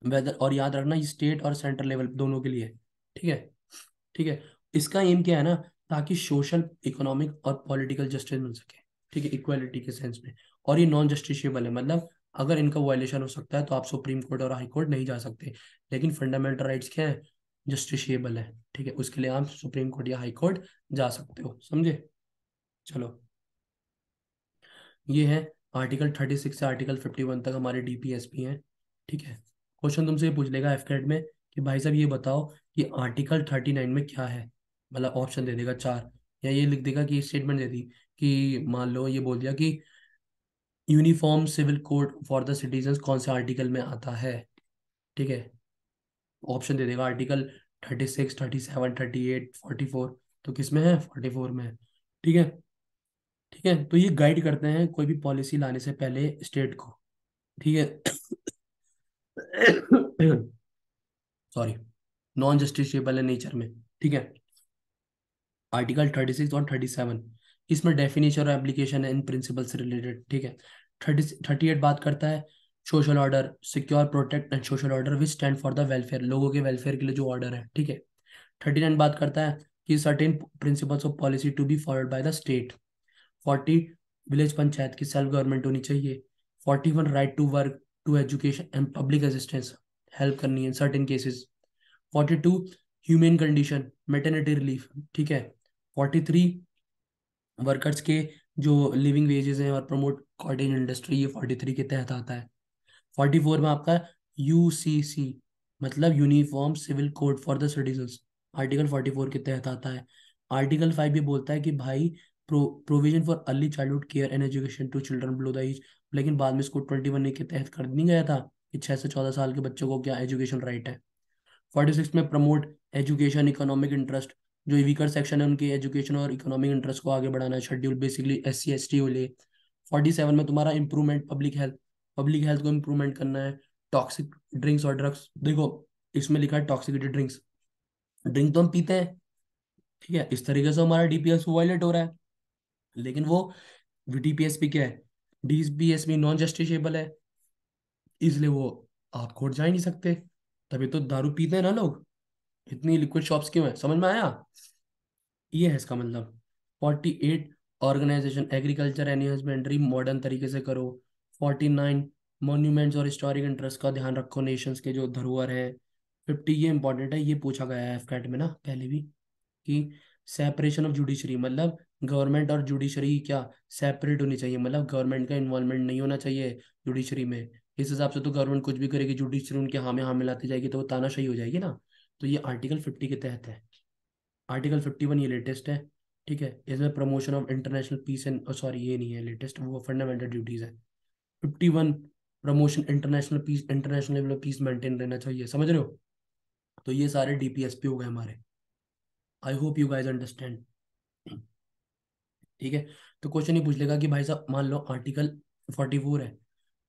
वेदर, और याद रखना ये स्टेट और सेंट्रल लेवल दोनों के लिए है, ठीक है। ठीक है। इसका एम क्या है ना, ताकि सोशल, इकोनॉमिक और पॉलिटिकल जस्टिस मिल सके, ठीक है, इक्वालिटी के सेंस में। और ये नॉन जस्टिसेबल है, मतलब अगर इनका वायलेशन हो सकता है तो आप सुप्रीम कोर्ट और हाई कोर्ट नहीं जा सकते। लेकिन फंडामेंटल राइट्स क्या है? जस्टिसेबल है, ठीक है, उसके लिए आप सुप्रीम कोर्ट या हाई कोर्ट जा सकते हो, समझे? चलो, ये है आर्टिकल 36 से आर्टिकल 51 तक हमारे डीपीएसपी हैं, ठीक है। क्वेश्चन तुमसे ये पूछ लेगा एफकेट में कि भाई साहब ये बताओ कि आर्टिकल 39 में क्या है। मतलब ऑप्शन दे देगा 4, या ये लिख देगा कि स्टेटमेंट दे दी कि मान लो ये बोल दिया कि uniform civil code for the citizen कौन से आर्टिकल में आता है, ठीक है। ऑप्शन दे देगा आर्टिकल 36, 37, 38, 44। तो किस में है? 44 में है, ठीक है। ठीक है, तो ये गाइड करते हैं कोई भी पॉलिसी लाने से पहले स्टेट को, ठीक है। सॉरी, नॉन जस्टिसेबल है नेचर में, ठीक है। आर्टिकल 36 और 37, इसमें डेफिनेशन और एप्लीकेशन है इन प्रिंसिपल से रिलेटेड, ठीक है। 38 बात करता है social order, secure, protect and social order which stand for the welfare, लोगों के वेलफेयर के लिए जो ऑर्डर है, ठीक है। 39 बात करता है कि certain principles of policy to be followed by the state. 40 village panchayat की सेल्फ गवर्नमेंट होनी चाहिए। 41 right to work, to education and public assistance, help करनी है certain cases. 42 humane condition, maternity relief, ठीक है। 43 वर्कर्स के जो लिविंग वेजेस हैं और प्रमोट कॉटेज इंडस्ट्री, ये 43 के तहत आता है। 44 में आपका यूसीसी मतलब uniform civil code for the citizens, article 44 के तहत आता है। आर्टिकल 5 भी बोलता है कि भाई provision for early childhood care and education to children below the age, लेकिन बाद में इसको 21 के तहत कर नहीं गया था कि 6 से 14 साल के बच्चों को क्या एजुकेशन राइट है। 46 में प्रमोट एजुकेशन इकोनॉमिक इंटरेस्ट, जो वीकर सेक्शन है उनके एजुकेशन और इकोनॉमिक इंटरेस्ट को आगे बढ़ाना है, शेड्यूल बेसिकली SC ST हो ले। 47 में तुम्हारा improvement public health, public health को इंप्रूवमेंट करना है। टॉक्सिक ड्रिंक्स और ड्रग्स, देखो इसमें लिखा है टॉक्सिसिटी ड्रिंक्स, ड्रिंक तो हम पीते हैं, ठीक है, इस तरीके से हमारा डीपीएस वायलेट हो रहा है। लेकिन वो डीपीएसपी क्या है? डीपीएसपी नॉन जस्टिसेबल है, इसलिए वो आप कोर्ट जा ही नहीं सकते। तभी तो दारू पीते हैं ना लोग, इतनी लिक्विड शॉप्स क्यों है, समझ में आया? ये है इसका मतलब। 48 organisation agriculture and husbandry modern तरीके से करो। 49 मॉन्यूमेंट्स और हिस्टोरिक इंटरेस्ट का ध्यान रखो, नेशंस के जो धरोहर है। 50 ये इंपॉर्टेंट है, ये पूछा गया है एफकेट में ना पहले भी, कि सेपरेशन ऑफ जुडिशरी, मतलब गवर्नमेंट और जुडिशरी क्या सेपरेट होनी चाहिए, मतलब गवर्नमेंट का इन्वॉल्वमेंट नहीं होना चाहिए जुडिशरी में। इस हिसाब से तो गवर्नमेंट कुछ भी करेगी, जुडिशरी उनके हाँ में लाती जाएगी, तो वो तानाशाही हो जाएगी ना। तो ये आर्टिकल 50 के तहत है। आर्टिकल 51 ये लेटेस्ट है, ठीक है। इसमें promotion of international peace and, sorry ये नहीं है लेटेस्ट, वो फंडामेंटल ड्यूटीज है। 51 promotion international peace, international level of peace maintain रहना चाहिए, समझ रहे हो? तो ये सारे डीपीएसपी हो गए हमारे। I hope you guys understand, ठीक है। तो क्वेश्चन ये पूछ लेगा कि भाई साहब मान लो आर्टिकल 44 है,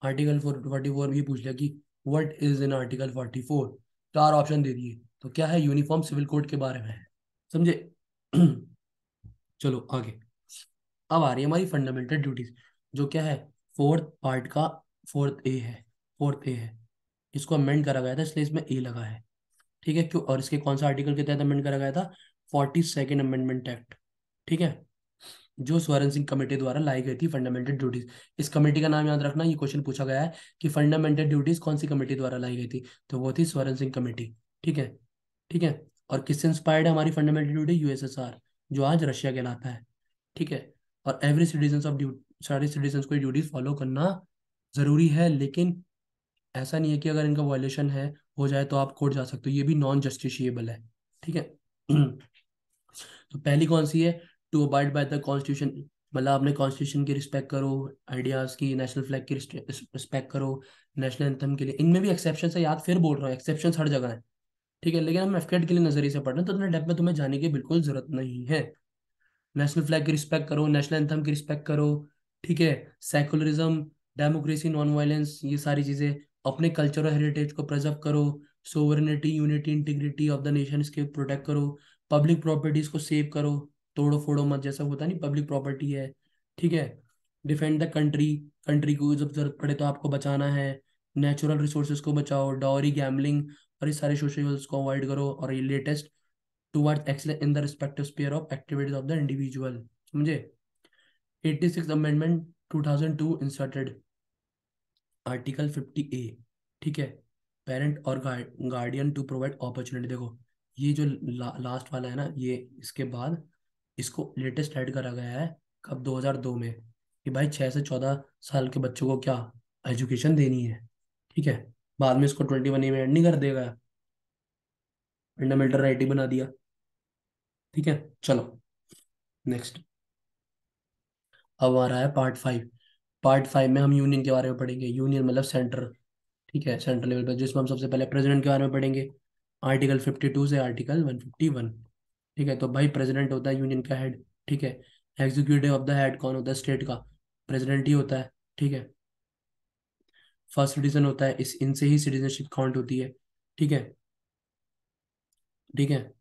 आर्टिकल 44 भी पूछ लिया कि what is in article 44। 4 option दे दिए, तो क्या है? यूनिफॉर्म सिविल कोड के बारे में है, समझे? चलो आगे। अब आ रही है हमारी फंडामेंटल ड्यूटीज, जो क्या है? फोर्थ पार्ट का फोर्थ ए है, फोर्थ ए है। इसको अमेंड करा गया था इसलिए इसमें ए लगा है, ठीक है। क्यों? और इसके कौन सा आर्टिकल के तहत अमेंड करा गया था? 42nd अमेंडमेंट एक्ट, ठीक है, जो स्वर्ण सिंह कमेटी द्वारा लाई गई थी फंडामेंटल ड्यूटीज। इस कमेटी का नाम याद रखना, ये क्वेश्चन पूछा गया है कि फंडामेंटल ड्यूटीज कौन सी कमेटी द्वारा लाई गई थी, तो वो थी स्वर्ण सिंह कमेटी, ठीक है। ठीक है। और किससे इंस्पायर्ड है हमारी फंडामेंटल ड्यूटी? USSR, जो आज रशिया कहलाता है, ठीक है। और एवरी सिटीजन ऑफ सारे सिटीजन्स को ड्यूटीज फॉलो करना जरूरी है, लेकिन ऐसा नहीं है कि अगर इनका वायलेशन है हो जाए तो आप कोर्ट जा सकते हो, ये भी नॉन जस्टिशिएबल है। ठीक है। तो पहली कौन सी है? To abide by the constitution, मतलब अपने कॉन्स्टिट्यूशन की रिस्पेक्ट करो, आइडियाज की, नेशनल फ्लैग की रिस्पेक्ट करो, नेशनल एंथम के लिए। इनमें भी एक्सेप्शन है, याद फिर बोल रहा हूँ, एक्सेप्शन हर जगह है। ठीक है, लेकिन हम एफकेट के लिए नजरिए से पढ़ रहे हैं, तो इतने डेप्थ में तुम्हें जाने की बिल्कुल जरूरत नहीं है। नेशनल फ्लैग की रिस्पेक्ट करो, नेशनल एंथम की रिस्पेक्ट करो। ठीक है। सेकुलरिज्म, डेमोक्रेसी, नॉन वायलेंस, ये सारी चीजें। अपने कल्चर और हेरिटेज को प्रिजर्व करो। Sovereignty, unity, integrity of the nation इसके प्रोटेक्ट करो। पब्लिक प्रॉपर्टीज को सेव करो, तोड़ो फोड़ो मत, जैसा होता नहीं, पब्लिक प्रॉपर्टी है। ठीक है। डिफेंड द कंट्री, कंट्री को जब जरूरत पड़े तो आपको बचाना है। नेचुरल रिसोर्सेज को बचाओ, डावरी, गैम्बलिंग और इस सारे सोशल को अवॉइड करो। और ये latest, towards excellence in the respective sphere of activities of the individual। समझे? 86 अमेंडमेंट 2002 इंसर्टेड आर्टिकल 50A। ठीक है। पेरेंट और गार्डियन टू प्रोवाइड अपॉर्चुनिटी। देखो ये जो लास्ट वाला है ना, ये इसके बाद इसको लेटेस्ट ऐड करा गया है, कब? 2002 में, कि भाई 6 से 14 साल के बच्चों को क्या एजुकेशन देनी है। ठीक है। बाद में इसको 21A में ऐड नहीं कर देगा, फंडामेंटल राइट ही बना दिया। ठीक है। चलो नेक्स्ट, अब आ रहा है पार्ट 5। पार्ट 5 में हम यूनियन के बारे में पढ़ेंगे। यूनियन मतलब सेंटर। ठीक है, सेंट्रल लेवल पर, जिसमें हम सबसे पहले प्रेसिडेंट के बारे में पढ़ेंगे, आर्टिकल 52 से आर्टिकल 151। ठीक है। तो भाई प्रेसिडेंट होता है यूनियन का हेड। ठीक है। एग्जीक्यूटिव ऑफ द हेड कौन होता है? स्टेट का प्रेसिडेंट ही होता है। ठीक है। फर्स्ट सिटीजन होता है, इस इनसे ही सिटीजनशिप काउंट होती है। ठीक है। ठीक है।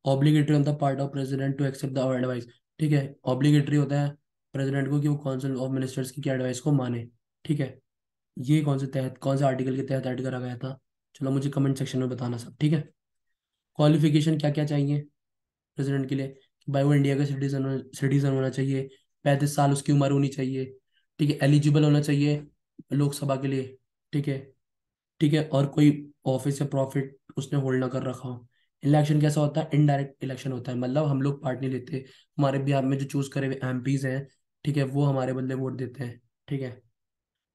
Obligatory on the part of president to accept the advice. ठीक है। ऑब्लिगेटरी होता है प्रेसिडेंट को कि वो काउंसिल ऑफ मिनिस्टर्स की एडवाइस को माने। ठीक है। ये कौन से आर्टिकल के तहत ऐड करा गया था? चलो मुझे कमेंट सेक्शन में बताना सब। ठीक है। क्वालिफिकेशन क्या क्या चाहिए प्रेसिडेंट के लिए? कि भाई वो इंडिया का सिटीजन होना चाहिए, 35 साल उसकी उम्र होनी चाहिए। ठीक है। एलिजिबल होना चाहिए लोकसभा के लिए। ठीक है। ठीक है। और कोई ऑफिस या प्रॉफिट उसने होल्ड ना कर रखा हो। इलेक्शन कैसा होता है? इनडायरेक्ट इलेक्शन होता है, मतलब हम लोग पार्ट नहीं लेते, हमारे बिहार में जो चूज करे हुए एमपीज हैं, ठीक है, वो हमारे बदले वोट देते हैं। ठीक है।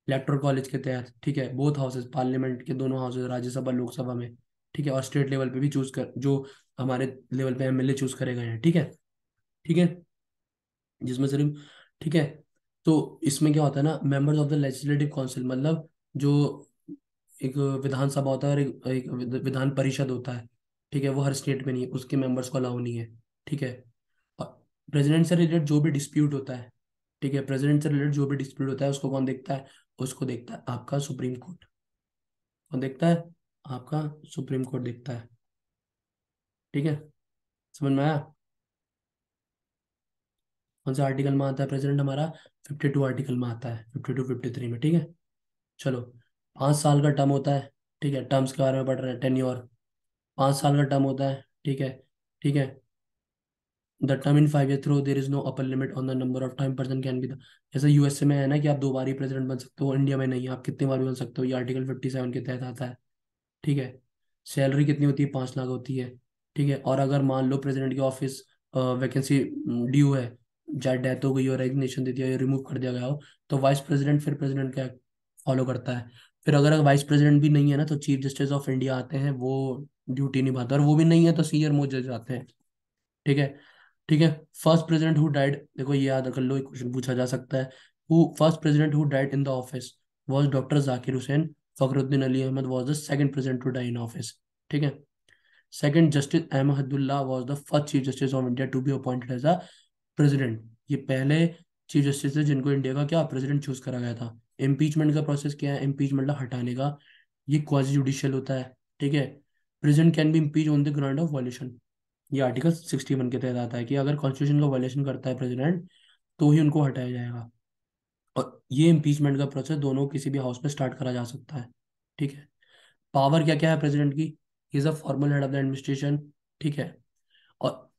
इलेक्टोरल कॉलेज के तहत। ठीक है। बोथ हाउसेज, पार्लियामेंट के दोनों हाउसेज, राज्यसभा लोकसभा में। ठीक है। और स्टेट लेवल पे भी चूज कर, जो हमारे लेवल पे एमएलए चूज करे गए हैं। ठीक है। ठीक है। जिसमें सिर्फ, ठीक है, तो इसमें क्या होता है ना, members of the legislative council, मतलब जो एक विधानसभा होता है और एक विधान परिषद होता है। ठीक है। वो हर स्टेट में नहीं है, उसके मेंबर्स को अलाउ नहीं है। ठीक है। और प्रेसिडेंट से रिलेटेड जो भी डिस्प्यूट होता है, ठीक है, प्रेसिडेंट से रिलेटेड जो भी डिस्प्यूट होता है उसको कौन देखता है? उसको देखता है आपका सुप्रीम कोर्ट। कौन देखता है? आपका सुप्रीम कोर्ट देखता है। ठीक है। समझ में आया? कौन सा आर्टिकल में आता है प्रेसिडेंट हमारा? 52 आर्टिकल में आता है, 52 53 में। ठीक है। चलो, 5 साल का टर्म होता है। ठीक है, टर्म्स के बारे में पढ़ रहे हैं, टेन्योर। 5 साल का टर्म होता है। ठीक है। ठीक है। The term in 5 year through there is no upper limit on the number of time person can be the, जैसे यूएसए में है ना कि आप 2 बार ही प्रेसिडेंट बन सकते हो, इंडिया में नहीं है, आप कितनी बार भी बन सकते हो, ये आर्टिकल 57 के तहत आता है। ठीक है। सैलरी कितनी होती है? 5 लाख होती है। ठीक है। और अगर मान लो प्रेसिडेंट की ऑफिस वैकेंसी ड्यू है, चाहे डेथ हो गई हो, रेजिग्नेशन दे दिया या रिमूव कर दिया गया हो, तो वाइस प्रेसिडेंट फिर प्रेसिडेंट का फॉलो करता है। फिर अगर वाइस प्रेसिडेंट भी नहीं है ना, तो चीफ जस्टिस ऑफ इंडिया आते हैं, वो ड्यूटी निभाते हैं, और वो भी नहीं है तो सीनियर मोस्ट जज आते हैं। ठीक है। ठीक है। फर्स्ट प्रेसिडेंट हु डाइड, देखो ये याद कर लो, एक क्वेश्चन पूछा जा सकता है। Who first president who died in the office was doctor Zakir Hussain. Fakhruddin Ali Ahmed was the second president to die in office. ठीक है। Second justice Ahmadullah was the first chief justice of India to be appointed as a president. ये पहले chief justice थे जिनको India का क्या president choose करा गया था। इम्पीचमेंट का प्रोसेस क्या है? इम्पीचमेंट मतलब हटाने का, ये क्वासी जुडिशियल होता है। ठीक है। President can be impeach on the ground of violation. ये आर्टिकल 61 के तहत आता है कि अगर कॉन्स्टिट्यूशन का वायलेशन करता है प्रेसिडेंट, तो ही उनको हटाया जाएगा। और ये इम्पीचमेंट का प्रोसेस दोनों किसी भी हाउस में स्टार्ट करा जा सकता है। ठीक है। पावर क्या क्या है प्रेसिडेंट की? Is a formal head of the administration. ठीक है। और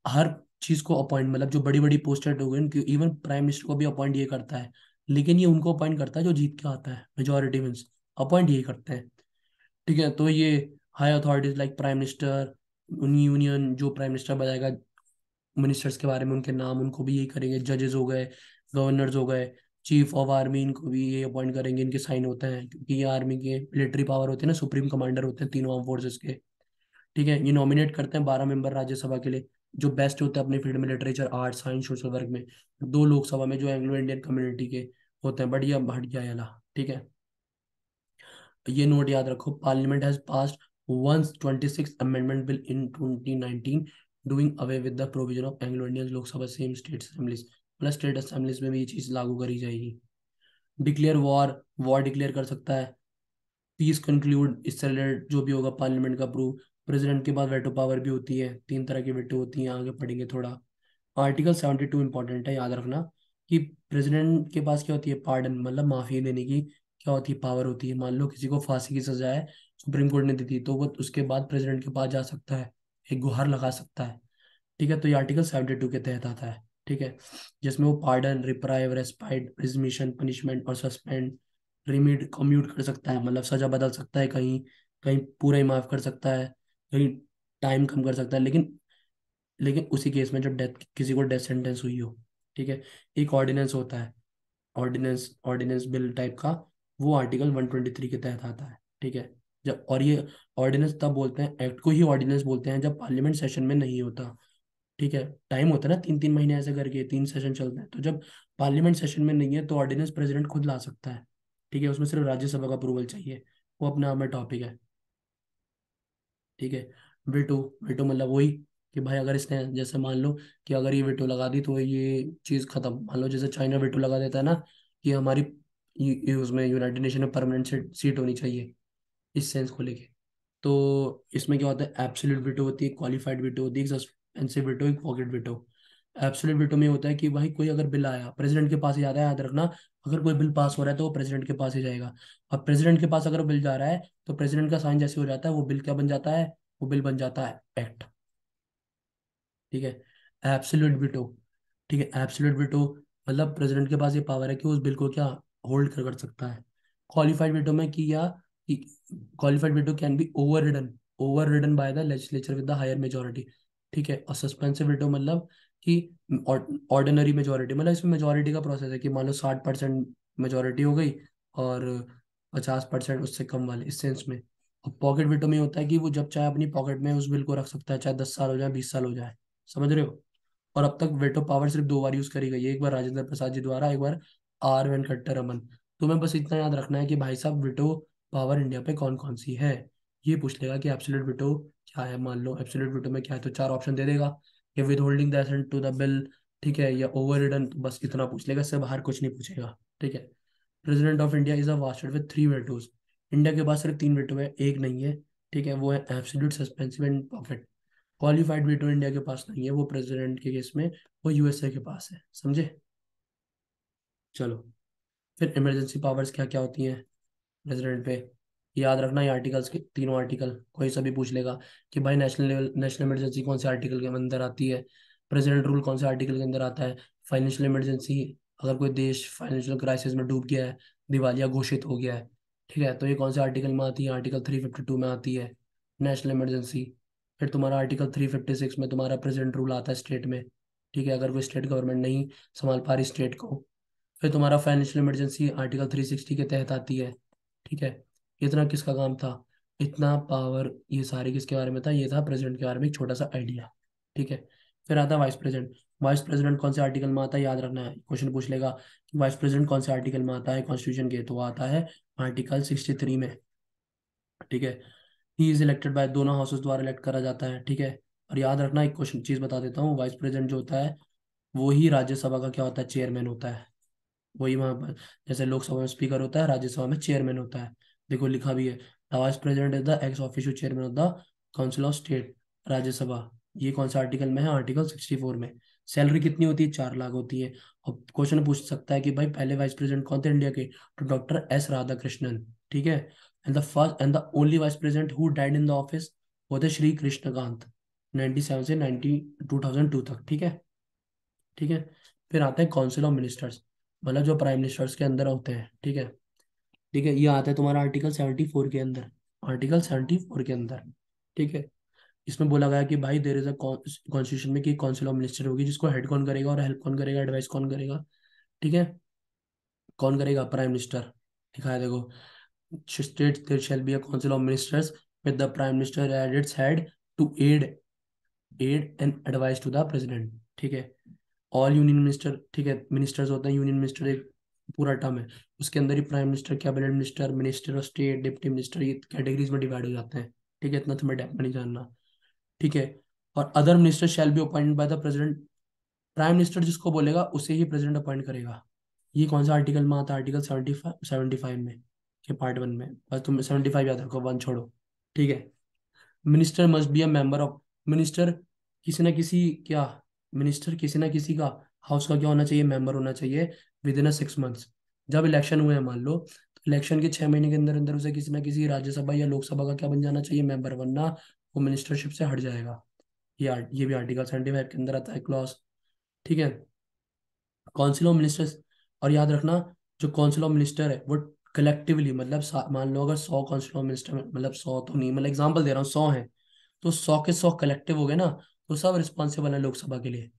हर चीज को अपॉइंट, मतलब जो बड़ी बड़ी पोस्टेड हो गई, इवन प्राइम मिनिस्टर को भी अपॉइंट ये करता है, लेकिन ये उनको अपॉइंट करता है जो जीत के आता है, मेजोरिटी मीन्स अपॉइंट यही करते हैं। ठीक है। तो ये high authorities like prime minister, union जो प्राइम मिनिस्टर बताएगा मिनिस्टर्स के बारे में, उनके नाम, उनको भी यही करेंगे। जजेस हो गए, गवर्नर्स हो गए, चीफ ऑफ आर्मी इनको भी ये अपॉइंट करेंगे, इनके साइन होते हैं, क्योंकि ये आर्मी के मिलिट्री पावर होते हैं ना, सुप्रीम कमांडर होते हैं तीनों आर्म फोर्सेस के। ठीक है, ये नॉमिनेट करते हैं 12 मेंबर राज्यसभा के लिए, जो बेस्ट होते हैं अपने फील्ड में, literature, art, science, social work में। दो लोकसभा में जो एंग्लो इंडियन कम्युनिटी के होते हैं, बढ़िया हट गया ये ला। ठीक है, ये नोट याद रखो, parliament has passed 126 amendment bill in 2019 doing away with the provision of Anglo Indian Lok Sabha same state assemblies, plus state assemblies में भी ये चीज लागू करी जाएगी। डिक्लेयर वॉर, वॉर डिक्लेयर कर सकता है। पीस कंक्लूड, इससे रिलेटेड जो भी होगा पार्लियामेंट का अप्रूव। प्रेसिडेंट के पास वेटो पावर भी होती है, 3 तरह की वेटो होती है, आगे पढ़ेंगे थोड़ा। आर्टिकल 72 इंपॉर्टेंट है, याद रखना कि प्रेसिडेंट के पास क्या होती है, पार्डन मतलब माफी देने की क्या होती है, पावर होती है। मान लो किसी को फांसी की सजा है, सुप्रीम कोर्ट ने दी थी, तो वो उसके बाद प्रेसिडेंट के पास जा सकता है, एक गुहार लगा सकता है। ठीक है, तो ये आर्टिकल 72 के तहत आता है। ठीक है, जिसमें वो पार्डन, रिप्राइव, रेस्पाइट, रिजमिशन, पनिशमेंट और सस्पेंड, रिमीड, कम्यूट कर सकता है, मतलब सजा बदल सकता है, कहीं कहीं पूरा ही माफ कर सकता है, कहीं टाइम कम कर सकता है, लेकिन लेकिन उसी केस में जब डेथ, किसी को डेथ सेंटेंस हुई हो। ठीक है, एक ऑर्डिनेंस होता है, ऑर्डिनेंस ऑर्डिनेंस बिल टाइप का, वो आर्टिकल 123 के तहत आता है। ठीक है, जब, और ये ऑर्डिनेंस तब बोलते हैं, एक्ट को ही ऑर्डिनेंस बोलते हैं जब पार्लियामेंट सेशन में नहीं होता। ठीक है, टाइम होता है ना 3 3 महीने ऐसे करके, 3 सेशन चलते हैं, तो जब पार्लियामेंट सेशन में नहीं है तो ऑर्डिनेंस प्रेसिडेंट खुद ला सकता है। ठीक है, उसमें सिर्फ राज्यसभा का अप्रूवल चाहिए, वो अपने आप में टॉपिक है। ठीक है, वेटो, वेटो मतलब वही कि भाई अगर इसने, जैसे मान लो कि अगर ये वेटो लगा दी तो ये चीज़ खत्म। मान लो जैसे चाइना वेटो लगा देता है ना कि हमारी उसमें यूनाइटेड नेशन में परमानेंट सीट होनी चाहिए, इस सेंस को लेके। तो इसमें क्या होता है, एब्सोल्यूट वेटो होती है, क्वालिफाइड वेटो होती है, एक सस्पेंसिव वेटो, एक पॉकेट वेटो। एब्सोल्यूट वेटो में होता है कि भाई कोई अगर बिल आया, प्रेसिडेंट के पास ही जाता है, याद रखना, अगर कोई बिल पास हो रहा है तो वो प्रेसिडेंट के पास ही जाएगा। और प्रेसिडेंट के पास अगर बिल जा रहा है तो प्रेसिडेंट का साइन जैसे हो जाता है, वो बिल क्या बन जाता है, वो बिल बन जाता है एक्ट। ठीक है, एब्सोल्यूट वीटो। ठीक है, एब्सोल्यूट वीटो मतलब प्रेसिडेंट के पास ये पावर है कि उस बिल को क्या होल्ड कर सकता है। क्वालिफाइड वीटो में किया कि qualified veto can be overridden by the legislature with the higher majority. ठीक है, और सस्पेंसिव वीटो मतलब कि ऑर्डिनरी मेजोरिटी, मतलब इसमें मेजोरिटी का प्रोसेस है कि मान लो 60% मेजोरिटी हो गई और 50% उससे कम वाले, इस सेंस में। और पॉकेट वीटो में होता है कि वो जब चाहे अपनी पॉकेट में उस बिल को रख सकता है, चाहे 10 साल हो जाए, 20 साल हो जाए। समझ रहे हो। और अब तक वेटो पावर सिर्फ 2 बार यूज करी गई है, एक बार राजेंद्र प्रसाद जी द्वारा, एक बार आर वेंकट रमन। तुम्हें बस इतना याद रखना है कि भाई साहब वेटो पावर इंडिया पे कौन कौन सी है। ये पूछ लेगा कि एब्सोल्यूट वेटो क्या है, मान लो एब्सोल्यूट वेटो में क्या है, तो 4 ऑप्शन दे देगा, या withholding the assent to the bill, ठीक है, या ओवर रिडन, बस इतना पूछ लेगा, इससे बाहर कुछ नहीं पूछेगा। ठीक है, president of India is a vested with 3 vetoes. India के पास सिर्फ 3 वेटो है, एक नहीं है। ठीक है, वो है absolute, suspensive and pocket. Qualified veto India के पास नहीं है, वो प्रेसिडेंट के केस में वो यूएसए के पास है, समझे। चलो, फिर इमरजेंसी पावर्स क्या क्या होती हैं प्रेसिडेंट पे, याद रखना ये आर्टिकल्स के तीनों आर्टिकल, कोई सभी पूछ लेगा कि भाई नेशनल इमरजेंसी कौन से आर्टिकल के अंदर आती है, प्रेसिडेंट रूल कौन से आर्टिकल के अंदर आता है, फाइनेंशियल इमरजेंसी, अगर कोई देश फाइनेंशियल क्राइसिस में डूब गया है, दिवालिया घोषित हो गया है, ठीक है, तो ये कौन से आर्टिकल में आती है, आर्टिकल 352 में आती है नेशनल इमरजेंसी। फिर तुम्हारा आर्टिकल 356 में तुम्हारा प्रेसिडेंट रूल आता है स्टेट में। ठीक है, अगर कोई स्टेट गवर्नमेंट नहीं संभाल पा रही स्टेट को। फिर तुम्हारा फाइनेंशियल इमरजेंसी आर्टिकल 360 के तहत आती है। ठीक है, इतना किसका काम था, इतना पावर, ये सारे किसके बारे में था, ये था प्रेसिडेंट के बारे में एक छोटा सा आइडिया। ठीक है, फिर आता है वाइस प्रेसिडेंट। वाइस प्रेसिडेंट कौन से आर्टिकल में आता है, याद रखना है, क्वेश्चन पूछ लेगा कि वाइस प्रेसिडेंट कौन से आर्टिकल में आता है कॉन्स्टिट्यूशन के, तो वो आता है आर्टिकल 63 में। ठीक है, ही इज इलेक्टेड बाय, दोनों हाउसेस द्वारा इलेक्ट करा जाता है। ठीक है, और याद रखना एक क्वेश्चन चीज बता देता हूँ, वाइस प्रेसिडेंट जो होता है वो ही राज्यसभा का क्या होता है, चेयरमैन होता है। वही वहां पर, जैसे लोकसभा में स्पीकर होता है, राज्यसभा में चेयरमैन होता है। देखो लिखा भी है, the vice president is the ex officio chairman of the council of state, Rajya Sabha. ये कौन सा आर्टिकल में है, आर्टिकल 64 में। सैलरी कितनी होती है, 4 लाख होती है। और क्वेश्चन पूछ सकता है कि भाई पहले वाइस प्रेसिडेंट कौन थे इंडिया के, तो डॉक्टर एस राधाकृष्णन। ठीक है, and the first and the only vice president who died in the office, वो थे श्री कृष्णकांत, 97 से 2002 तक। ठीक है। ठीक है, फिर आता है काउंसिल ऑफ मिनिस्टर्स, मतलब जो प्राइम मिनिस्टर्स के अंदर होते हैं। ठीक है। ठीक है, ये आता है तुम्हारा आर्टिकल 74 के अंदर, आर्टिकल 74 के अंदर। ठीक है, इसमें बोला गया कि भाई देयर इज अ कॉन्स्टिट्यूशन में कि काउंसिल ऑफ मिनिस्टर होगी, जिसको हेड कौन करेगा और हेल्प कौन करेगा, एडवाइस कौन करेगा। ठीक है, कौन करेगा? Prime minister. लिखा है देखो, state there shall be a council of ministers with the prime minister at its head to aid and advice to the president. ठीक है। ऑल यूनियन मिनिस्टर, ठीक है, मिनिस्टर्स होते हैं, यूनियन मिनिस्टर एक पूरा टर्म है, उसके अंदर ही prime minister, cabinet minister, minister of state, deputy minister, ये कैटेगरीज में डिवाइड हो जाते हैं। ठीक है, इतना तुम्हें डेप्थ में नहीं जानना। ठीक है। और other minister shall be appointed by the president. Prime minister जिसको बोलेगा उसे ही प्रेसिडेंट अपॉइंट करेगा। ये कौन सा आर्टिकल में आता है? आर्टिकल 75 में के पार्ट 1 में। बस तुम 75 याद रखो, 1 छोड़ो। ठीक है। Minister must be a member of, minister किसी ना किसी, क्या, मिनिस्टर किसी ना किसी का हाउस का क्या होना चाहिए? मेंबर होना चाहिए विद इन 6 मंथ्स। जब इलेक्शन हुए हैं मान लो, तो इलेक्शन के 6 महीने के अंदर अंदर उसे किसी ना किसी राज्यसभा या लोकसभा का क्या बन जाना चाहिए? मेंबर, वरना वो मिनिस्टरशिप से हट जाएगा। ये भी आर्टिकल 75 के अंदर आता है क्लॉज। ठीक है। काउंसिल ऑफ मिनिस्टर्स, और याद रखना, जो काउंसिल ऑफ मिनिस्टर है वो कलेक्टिवली, मतलब मान लो अगर 100 काउंसिल ऑफ मिनिस्टर, मतलब 100 तो नहीं, मतलब एग्जांपल दे रहा हूँ, 100 है, तो 100 के 100 कलेक्टिव हो गए ना, तो सब रिस्पॉन्सिबल है लोकसभा के लिए।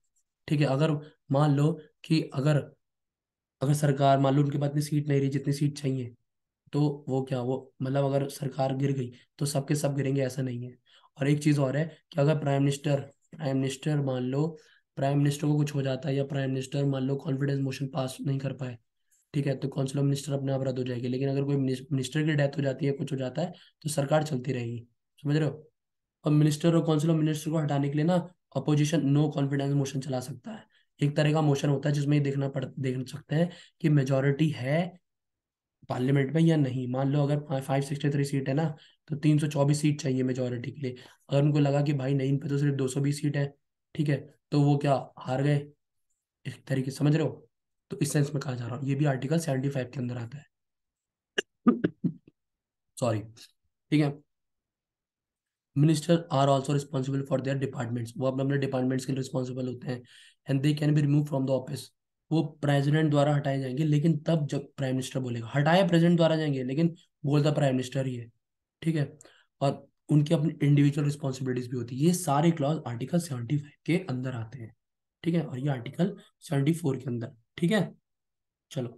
ठीक है। अगर मान लो कि अगर अगर सरकार मान लो उनके पास इतनी सीट नहीं रही जितनी सीट चाहिए, तो वो क्या, वो मतलब अगर सरकार गिर गई तो सबके सब गिरेंगे, ऐसा नहीं है। और एक चीज़ और है कि अगर प्राइम मिनिस्टर मान लो, प्राइम मिनिस्टर को कुछ हो जाता है, या प्राइम मिनिस्टर मान लो कॉन्फिडेंस मोशन पास नहीं कर पाए, ठीक है, तो काउंसिल ऑफ मिनिस्टर अपने आप रद्द हो जाएगी। लेकिन अगर कोई मिनिस्टर की डेथ हो जाती है, कुछ हो जाता है, तो सरकार चलती रहेगी। समझ रहे हो? और मिनिस्टर और काउंसिल ऑफ मिनिस्टर को हटाने के लिए ना, अपोजिशन नो कॉन्फिडेंस मोशन चला सकता है। एक तरह का मोशन होता है जिसमें ये देख सकते हैं कि मेजोरिटी है पार्लियामेंट में या नहीं। मान लो अगर 563 सीट है ना, तो 324 सीट चाहिए मेजोरिटी के लिए। अगर उनको लगा कि भाई नहीं, इन पे तो सिर्फ 220 सीट है, ठीक है, तो वो क्या, हार गए, एक तरीके से। समझ रहे हो? तो इस सेंस में कहा जा रहा हूँ, ये भी आर्टिकल 75 के अंदर आता है। सॉरी। ठीक है। Minister are also responsible for their departments, वो अपने अपने डिपार्टमेंट्स के लिए रिस्पॉन्सिबल होते हैं। And they can be remove from the office, वो प्रेसिडेंट द्वारा हटाए जाएंगे, लेकिन तब जब प्राइम मिनिस्टर बोलेगा। हटाए प्रेसिडेंट द्वारा जाएंगे, लेकिन बोलता प्राइम मिनिस्टर ही है। ठीक है। और उनकी अपनी इंडिविजुअल रिस्पॉन्सिबिलिटीज भी होती है। ये सारे क्लॉज आर्टिकल 75 के अंदर आते हैं। ठीक है। और ये आर्टिकल 74 के अंदर। ठीक है। चलो,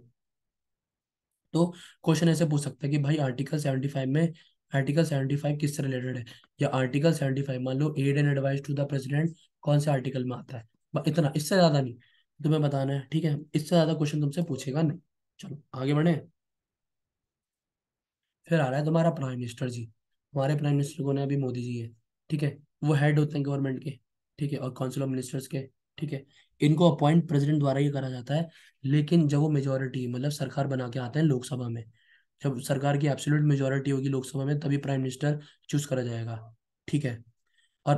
तो क्वेश्चन ऐसे पूछ सकते हैं कि भाई आर्टिकल 75 किससे रिलेटेड है, या आर्टिकल 75 मान लो aid and advice to the president कौन से आर्टिकल में आता है? इतना, इससे ज्यादा नहीं तुम्हें बताना है। ठीक है। इससे ज्यादा क्वेश्चन तुमसे पूछेगा नहीं। चलो आगे बढ़े। फिर आ रहा है तुम्हारा प्राइम मिनिस्टर जी। हमारे प्राइम मिनिस्टर को ने अभी मोदी जी है। ठीक है। वो हेड होते हैं गवर्नमेंट के। ठीक है। और काउंसिल ऑफ मिनिस्टर्स के। ठीक है। इनको अपॉइंट प्रेसिडेंट द्वारा ही करा जाता है, लेकिन जब वो मेजोरिटी, मतलब सरकार बना के आते हैं लोकसभा में, जब सरकार की एब्सोल्यूट मेजोरिटी होगी लोकसभा में, तभी प्राइम मिनिस्टर चूज करा जाएगा। ठीक है। और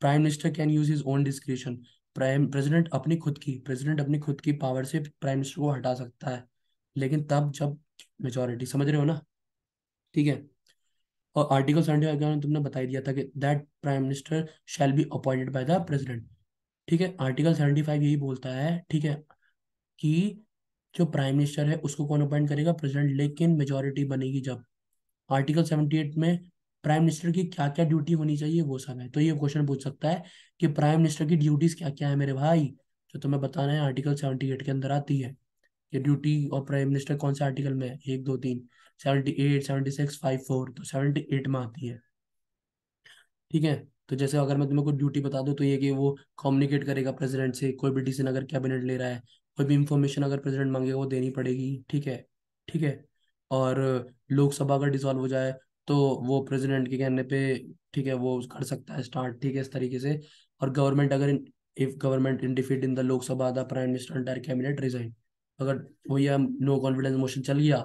prime minister can use his own description, president अपनी खुद की पावर से प्राइम मिनिस्टर को हटा सकता है, लेकिन तब जब मेजोरिटी। समझ रहे हो ना? ठीक है। और आर्टिकल 75 के बारे में तुमने बता ही दिया था कि that prime minister shall be appointed by the president. ठीक है। आर्टिकल 75 यही बोलता है, ठीक है, कि जो प्राइम मिनिस्टर है उसको कौन अपॉइंट करेगा? प्रेसिडेंट, लेकिन मेजोरिटी बनेगी जब। आर्टिकल 78 में प्राइम मिनिस्टर की क्या क्या ड्यूटी होनी चाहिए वो सब है। तो ये क्वेश्चन पूछ सकता है कि प्राइम मिनिस्टर की ड्यूटीज क्या क्या है मेरे भाई, जो तुम्हें बताना है आर्टिकल 78 के अंदर आती है। ये ड्यूटी और प्राइम मिनिस्टर कौन से आर्टिकल में है? 1 2 3, 78, 76, 54, तो 78 में आती है। ठीक है। तो जैसे अगर मैं तुम्हें कोई ड्यूटी बता दूं, तो ये कि वो कम्युनिकेट करेगा प्रेसिडेंट से, कोई भी डिसीजन अगर कैबिनेट ले रहा है, कोई भी इंफॉर्मेशन अगर प्रेसिडेंट मांगेगा वो देनी पड़ेगी। ठीक है। ठीक है। और लोकसभा अगर डिसॉल्व हो जाए, तो वो प्रेसिडेंट के कहने पे, ठीक है, वो कर सकता है स्टार्ट। ठीक है, इस तरीके से। और गवर्नमेंट अगर if government in defeat in the Lok Sabha, the prime minister entire cabinet resign. अगर वो या नो कॉन्फिडेंस मोशन चल गया,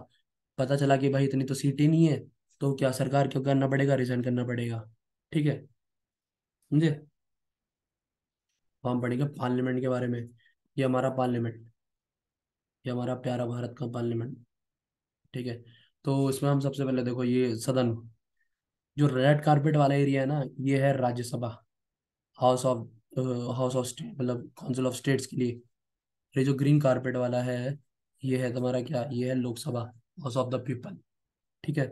पता चला कि भाई इतनी तो सीट ही नहीं है, तो क्या सरकार क्यों करना पड़ेगा? रिजाइन करना पड़ेगा। ठीक है। समझे? हम पढ़ेंगे पार्लियामेंट के बारे में। ये हमारा पार्लियामेंट, ये हमारा प्यारा भारत का पार्लियामेंट। ठीक है। तो इसमें हम सबसे पहले देखो, ये सदन, जो रेड कारपेट वाला एरिया है ना, ये है Rajya Sabha, house of house of state, मतलब काउंसिल ऑफ स्टेट्स के लिए। ये जो ग्रीन कारपेट वाला है, ये है तुम्हारा क्या, ये है Lok Sabha, house of the people. ठीक है।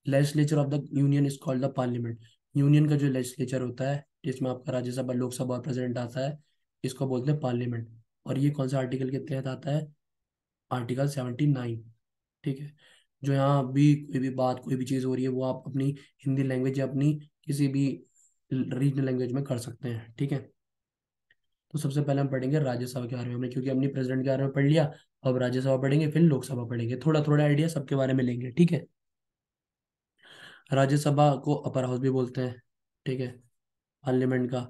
Legislature of the union is called the parliament. Union का जो लेजिस्लेचर होता है, जिसमें आपका राज्यसभा, लोकसभा और प्रेसिडेंट आता है, इसको बोलते हैं पार्लियामेंट। और ये कौन सा आर्टिकल के तहत आता है? आर्टिकल 79। ठीक है, जो यहाँ भी कोई भी बात कोई भी चीज़ हो रही है वो आप अपनी हिंदी लैंग्वेज या अपनी किसी भी रीजनल लैंग्वेज में कर सकते हैं। ठीक है, तो सबसे पहले हम पढ़ेंगे राज्यसभा के बारे में, हमने क्योंकि हमने प्रेसिडेंट के बारे में पढ़ लिया, अब राज्यसभा पढ़ेंगे, फिर लोकसभा पढ़ेंगे, थोड़ा थोड़ा आइडिया सबके बारे में लेंगे। ठीक है, राज्यसभा को अपर हाउस भी बोलते हैं। ठीक है, पार्लियामेंट का।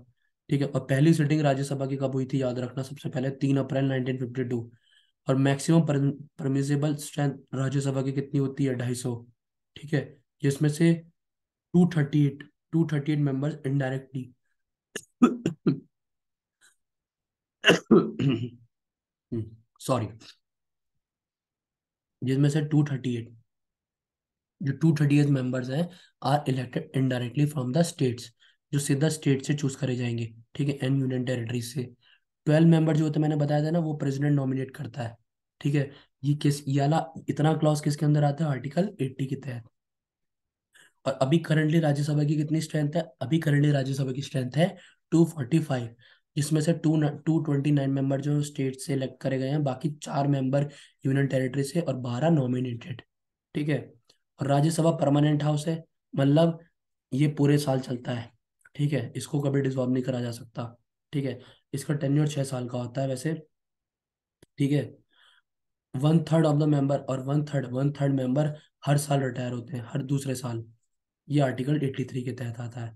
ठीक है, और पहली सिटिंग राज्यसभा की कब हुई थी याद रखना, सबसे पहले 3 अप्रैल 1952। और मैक्सिमम परमिसेबल स्ट्रेंथ राज्यसभा की कितनी होती है, 250। ठीक है, जिसमें से 238 238 मेंबर्स इनडायरेक्टली सॉरी, जिसमें से 238, जो 238 मेंबर्स हैं, are elected indirectly from the states, जो सीधा स्टेट से चूज करे जाएंगे। ठीक है, एंड यूनियन टेरिटरी से। 12 मेंबर जो होते हैं, मैंने बताया था ना, वो प्रेसिडेंट नॉमिनेट करता है। ठीक है, ये वाला इतना क्लॉज किसके अंदर आता है, आर्टिकल 80 के तहत। और अभी करंटली राज्यसभा की कितनी स्ट्रेंथ है, अभी करंटली राज्यसभा की स्ट्रेंथ है 245, जिसमें से 229 मेंबर जो स्टेट से इलेक्ट करे गए हैं, बाकी 4 मेंबर यूनियन टेरिटरी से, और 12 नॉमिनेटेड। ठीक है, और राज्यसभा परमानेंट हाउस है, मतलब ये पूरे साल चलता है। ठीक है, इसको कभी डिसॉल्व नहीं करा जा सकता। ठीक है, इसका टेन्योर 6 साल का होता है वैसे। ठीक है, 1/3 ऑफ द मेंबर, और वन थर्ड मेंबर हर साल रिटायर होते हैं, हर दूसरे साल। ये आर्टिकल 83 के तहत आता है।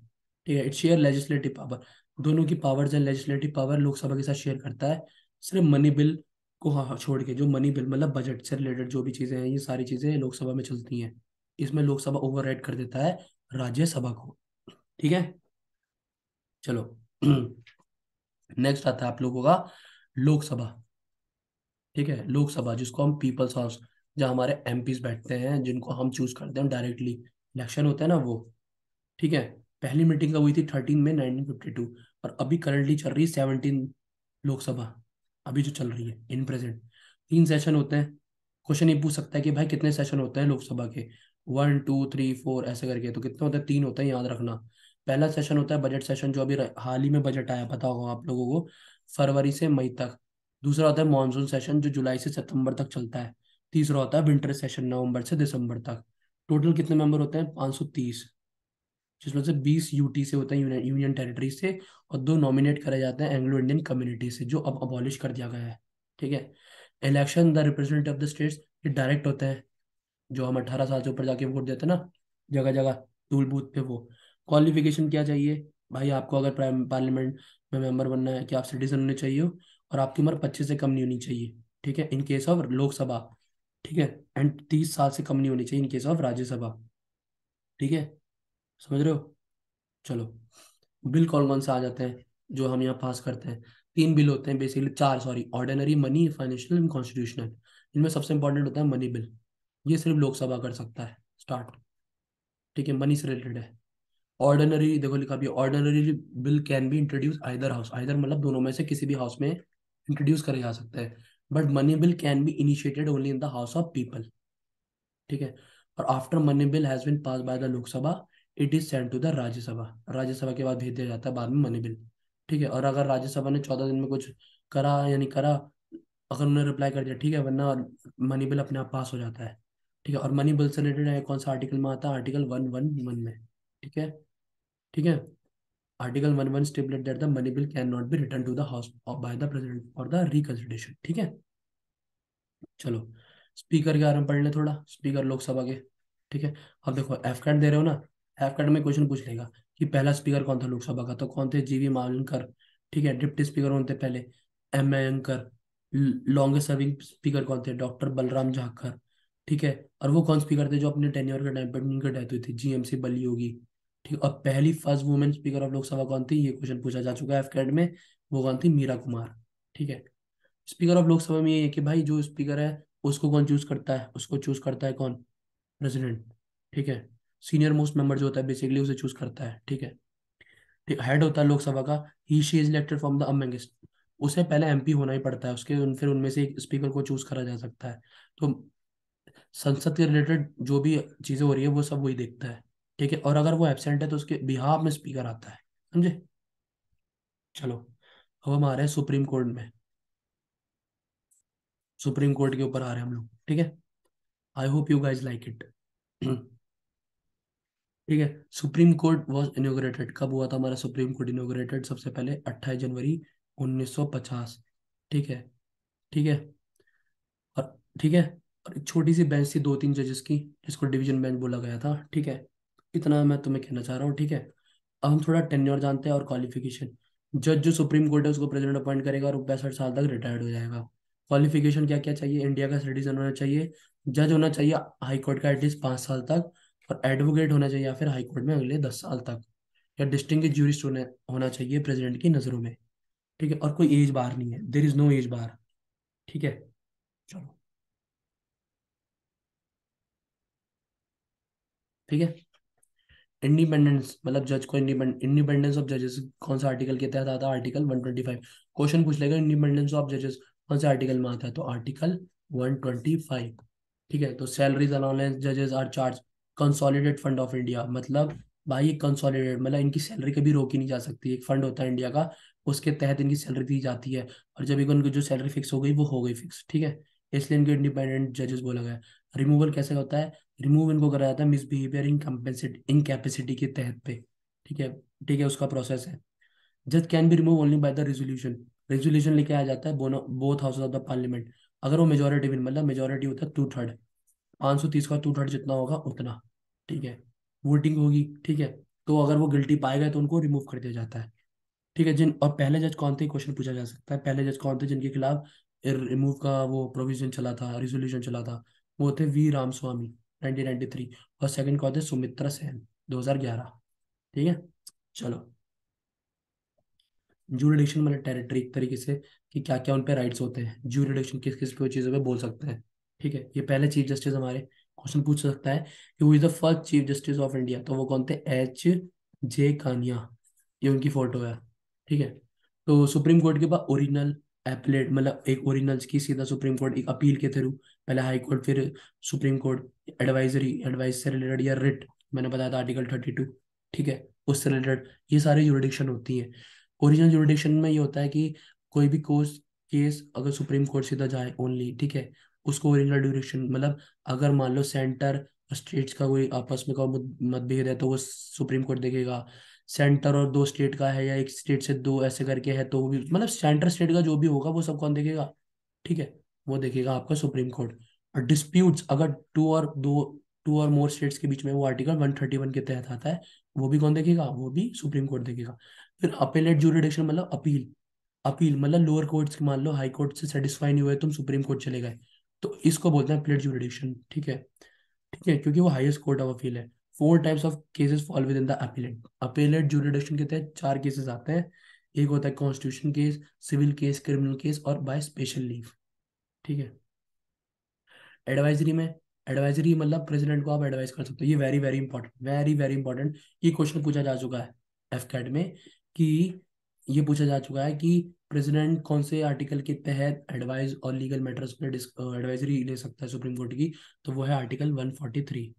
ठीक है, इट शेयर लेजिस्लेटिव पावर, दोनों की पावर्स है, लेजिस्लेटिव पावर लोकसभा के साथ शेयर करता है, सिर्फ मनी बिल को छोड़ के। जो मनी बिल मतलब बजट से रिलेटेड जो भी चीज़ें हैं, ये सारी चीज़ें लोकसभा में चलती हैं। इसमें लोकसभा ओवरराइड कर देता है राज्यसभा को। ठीक है, चलो नेक्स्ट आता है आप लोगों का लोकसभा। ठीक है, लोकसभा जिसको हम पीपल्स हाउस, जहाँ हमारे एमपीज बैठते हैं, जिनको हम चूज करते हैं डायरेक्टली, इलेक्शन होता है ना वो। ठीक है, पहली मीटिंग कब हुई थी, 13 मई 1952। और अभी करंटली चल रही है 17 लोकसभा, अभी जो चल रही है इन प्रेजेंट। 3 सेशन होते हैं। क्वेश्चन ये पूछ सकता है कि भाई कितने सेशन होते हैं लोकसभा के, 1 2 3 4 ऐसे करके, तो कितने होते हैं, 3 होते हैं, याद रखना। पहला सेशन होता है बजट सेशन, जो अभी हाल ही में बजट आया, पता होगा आप लोगों को, फरवरी से मई तक। दूसरा होता है मानसून सेशन, जो जुलाई से सितंबर तक चलता है। तीसरा होता है विंटर सेशन, नवंबर से दिसंबर तक। टोटल कितने मेंबर होते हैं, 530, जिसमें से 20 यूटी से होते हैं, यूनियन टेरिटरी से, और 2 नॉमिनेट करे जाते हैं एंग्लो इंडियन कम्युनिटी से, जो अब अबॉलिश कर दिया गया है। ठीक है, election the representative of the states, ये डायरेक्ट होते हैं, जो हम 18 साल से ऊपर जाके वोट देते हैं ना, जगह जगह टूल बूथ पे वो। क्वालिफिकेशन क्या चाहिए भाई आपको, अगर प्राइम पार्लियामेंट में मेंबर बनना है, कि आप सिटीजन होने चाहिए हो, और आपकी उम्र 25 से कम नहीं होनी चाहिए। ठीक है, इन केस ऑफ लोकसभा। ठीक है, एंड 30 साल से कम नहीं होनी चाहिए इन केस ऑफ राज्यसभा। ठीक है, समझ रहे हो। चलो, बिल कौन कौन से आ जाते हैं जो हम यहाँ पास करते हैं, 3 बिल होते हैं basically, 4 sorry, ordinary, money, financial and constitutional. इनमें सबसे इंपॉर्टेंट होता है मनी बिल, ये सिर्फ लोकसभा कर सकता है स्टार्ट। ठीक है, मनी से रिलेटेड है। ऑर्डिनरी देखो लिखा भी, ordinary bill can be introduce either house, either मतलब दोनों में से किसी भी हाउस में इंट्रोड्यूस करे जा सकता है। But money bill can be initiated only in the house of people. ठीक है, और after money bill has been pass by the Lok Sabha, it is send to the Rajya Sabha, Rajya Sabha के बाद भेज दिया जाता है बाद में मनी बिल। ठीक है, और अगर राज्यसभा ने 14 दिन में कुछ करा या नहीं करा, अगर उन्होंने रिप्लाई कर दिया, ठीक है, वरना मनी बिल अपने आप पास हो जाता है। ठीक है, और मनी बिल से रिलेटेड है कौन सा आर्टिकल में आता है, आर्टिकल 111 में। ठीक है, ठीक है, article 11 stipulate that the money bill can not be return to the house by the president for the reconsideration. ठीक है, चलो स्पीकर के बारे में पढ़ लें थोड़ा, स्पीकर लोकसभा के। ठीक है, अब देखो एफ कैट दे रहे हो ना, एफ कैट में क्वेश्चन पूछ लेगा कि पहला स्पीकर कौन था लोकसभा का, तो कौन थे, जीवी मावलंकर। ठीक है, डिप्टी स्पीकर कौन थे पहले, एम अयंकर। लॉन्गेस्ट सर्विंग स्पीकर कौन थे, डॉक्टर बलराम झाकर। ठीक है, और वो कौन स्पीकर थे जो अपने टेन्योर के टाइम पर उनकी डेथ हुई थी, जीएमसी बलियोगी। ठीक, और पहली first women speaker of Lok Sabha कौन थी, ये क्वेश्चन पूछा जा चुका है एफ कैट में, वो कौन थी, मीरा कुमार। ठीक है, स्पीकर ऑफ लोकसभा में ये है कि भाई जो स्पीकर है उसको कौन चूज करता है, उसको चूज करता है कौन, प्रेसिडेंट। ठीक है, सीनियर मोस्ट मेंबर जो होता है बेसिकली उसे चूज करता है। ठीक है, ठीक, हेड होता है लोकसभा का, he she is elected from the amongst, उसे पहले एमपी होना ही पड़ता है, फिर उनमें से एक स्पीकर को चूज करा जा सकता है। तो संसद के रिलेटेड जो भी चीजें हो रही है वो सब वही देखता है। ठीक है, और अगर वो एबसेंट है तो उसके बिहाफ में स्पीकर आता है। समझे, चलो अब हम आ रहे हैं सुप्रीम कोर्ट में। सुप्रीम कोर्ट के ऊपर आ रहे हैं हम लोग, ठीक है। I hope you guys like it. ठीक है। सुप्रीम कोर्ट वॉज इनोग्रेटेड, कब हुआ था हमारा सुप्रीम कोर्ट इनोग्रेटेड? सबसे पहले 28 जनवरी 1950। ठीक है। ठीक है। और ठीक है। और एक छोटी सी बेंच थी 2-3 जजेस की, जिसको डिवीजन बेंच बोला गया था, ठीक है। इतना मैं तुम्हें कहना चाह रहा हूँ, ठीक है। अब हम थोड़ा टेन्योर जानते हैं और क्वालिफिकेशन। जज जो सुप्रीम कोर्ट है उसको प्रेसिडेंट अपॉइंट करेगा और वो 65 साल तक रिटायर्ड हो जाएगा। क्वालिफिकेशन क्या क्या चाहिए? इंडिया का सिटीजन होना चाहिए, जज होना चाहिए हाई कोर्ट का एटलीस्ट 5 साल तक, और एडवोकेट होना चाहिए या फिर हाई कोर्ट में अगले 10 साल तक, या डिस्टिंग्विश्ड ज्यूरिस्ट होना चाहिए प्रेसिडेंट की नज़रों में। ठीक है। और कोई एज बार नहीं है, देर इज नो एज बार। ठीक है। चलो। ठीक है। इंडिपेंडेंस मतलब जज को इंडिपेंडेंस ऑफ जजेस कौन सा आर्टिकल के तहत आता है? आर्टिकल 125। क्वेश्चन पूछ लेगा इंडिपेंडेंस ऑफ जजेस कौन से आर्टिकल में आता है, तो आर्टिकल 125। ठीक है। तो सैलरीज अलाउंस जजेस are charge consolidate fund of India, मतलब भाई कंसोलिडेट मतलब इनकी सैलरी कभी रोकी नहीं जा सकती। एक फंड होता है इंडिया का, उसके तहत इनकी सैलरी दी जाती है, और जब एक उनकी जो सैलरी फिक्स हो गई वो हो गई फिक्स। ठीक है। इसलिए इनको इंडिपेंडेंट जजेस बोला गया है। रिमूवल कैसे होता है? रिमूव इनको करा जाता है मिसबिहेवियर इनकैपेसिटी के तहत पे। ठीक है। ठीक है, उसका प्रोसेस है। जज can be remove only by the resolution. Resolution लेके आ जाता है both house of the parliament. अगर वो मेजोरिटी विन मतलब मेजोरिटी होता है 2/3, 530 का 2/3 जितना होगा उतना। ठीक है। वोटिंग होगी, ठीक है। तो अगर वो गिल्टी पाए गए तो उनको रिमूव कर दिया जाता है। ठीक है। जिन और पहले जज कौन थे, क्वेश्चन पूछा जा सकता है, पहले जज कौन थे जिनके खिलाफ रिमूव का वो प्रोविजन चला था, रिजोल्यूशन चला था? वो थे वी रामस्वामी 1993। और सेकंड कौन थे? सुमित्रा सेन 2011। ठीक है। चलो। ज्यूरिडिक्शन मतलब टेरिटरी, एक तरीके से कि क्या क्या उन पे राइट्स होते हैं। ज्यूरिडिक्शन किस किस पे चीज़ों पे बोल सकते हैं। ठीक है। ये पहले चीफ जस्टिस हमारे क्वेश्चन पूछ सकता है कि who is the first chief justice of India, तो वो कौन थे? H. J. कानिया। ये उनकी फोटो है। ठीक है। तो सुप्रीम कोर्ट के पास ओरिजिनल एपलेट मतलब एक ओरिजिनल की सीधा सुप्रीम कोर्ट एक अपील के थ्रू, पहले हाई कोर्ट फिर सुप्रीम कोर्ट एडवाइजरी एडवाइस से रिलेटेड या रिट, मैंने बताया था आर्टिकल 32। ठीक है। उससे रिलेटेड ये सारी जुरिडिक्शन होती हैं। ओरिजिनल जुरिडिक्शन में ये होता है कि कोई भी कोर्स केस अगर सुप्रीम कोर्ट सीधा जाए ओनली, ठीक है, उसको ओरिजिनल जुरिडिक्शन मतलब अगर मान लो सेंटर और स्टेट्स का कोई आपस में का मतभेद है तो वो सुप्रीम कोर्ट देखेगा। सेंटर और 2 स्टेट का है या एक स्टेट से दो ऐसे करके है तो वो भी मतलब सेंटर स्टेट का जो भी होगा वो सब कौन देखेगा? ठीक है। वो देखेगा आपका सुप्रीम कोर्ट। और डिस्प्यूट्स अगर टू और मोर स्टेट्स के बीच में, वो आर्टिकल 131 के तहत आता है, वो भी कौन देखेगा? वो भी सुप्रीम कोर्ट देखेगा। फिर अपेलेट ज्यूरिडिक्शन मतलब अपील। अपील मतलब लोअर कोर्ट्स के मान लो हाई कोर्ट से सेटिस्फाई नहीं हुए तुम सुप्रीम कोर्ट चले गए, तो इसको बोलते हैं अपेलेट ज्यूरिडिक्शन। ठीक है। ठीक है, क्योंकि वो हाईएस्ट कोर्ट ऑफ अपील है। 4 types of cases fall within the appellate. Appellate jurisdiction के तहत 4 केसेस आते हैं। एक होता है constitution case, civil case, criminal case और बाय स्पेशल लीव। ठीक है। एडवाइजरी में, एडवाइजरी मतलब प्रेसिडेंट को आप एडवाइस कर सकते हो। ये very very important, very very important. ये क्वेश्चन पूछा जा चुका है एफ कैट में, कि ये पूछा जा चुका है कि प्रेसिडेंट कौन से आर्टिकल के तहत एडवाइस और लीगल मैटर्स में एडवाइजरी ले सकता है सुप्रीम कोर्ट की, तो वो है आर्टिकल 143।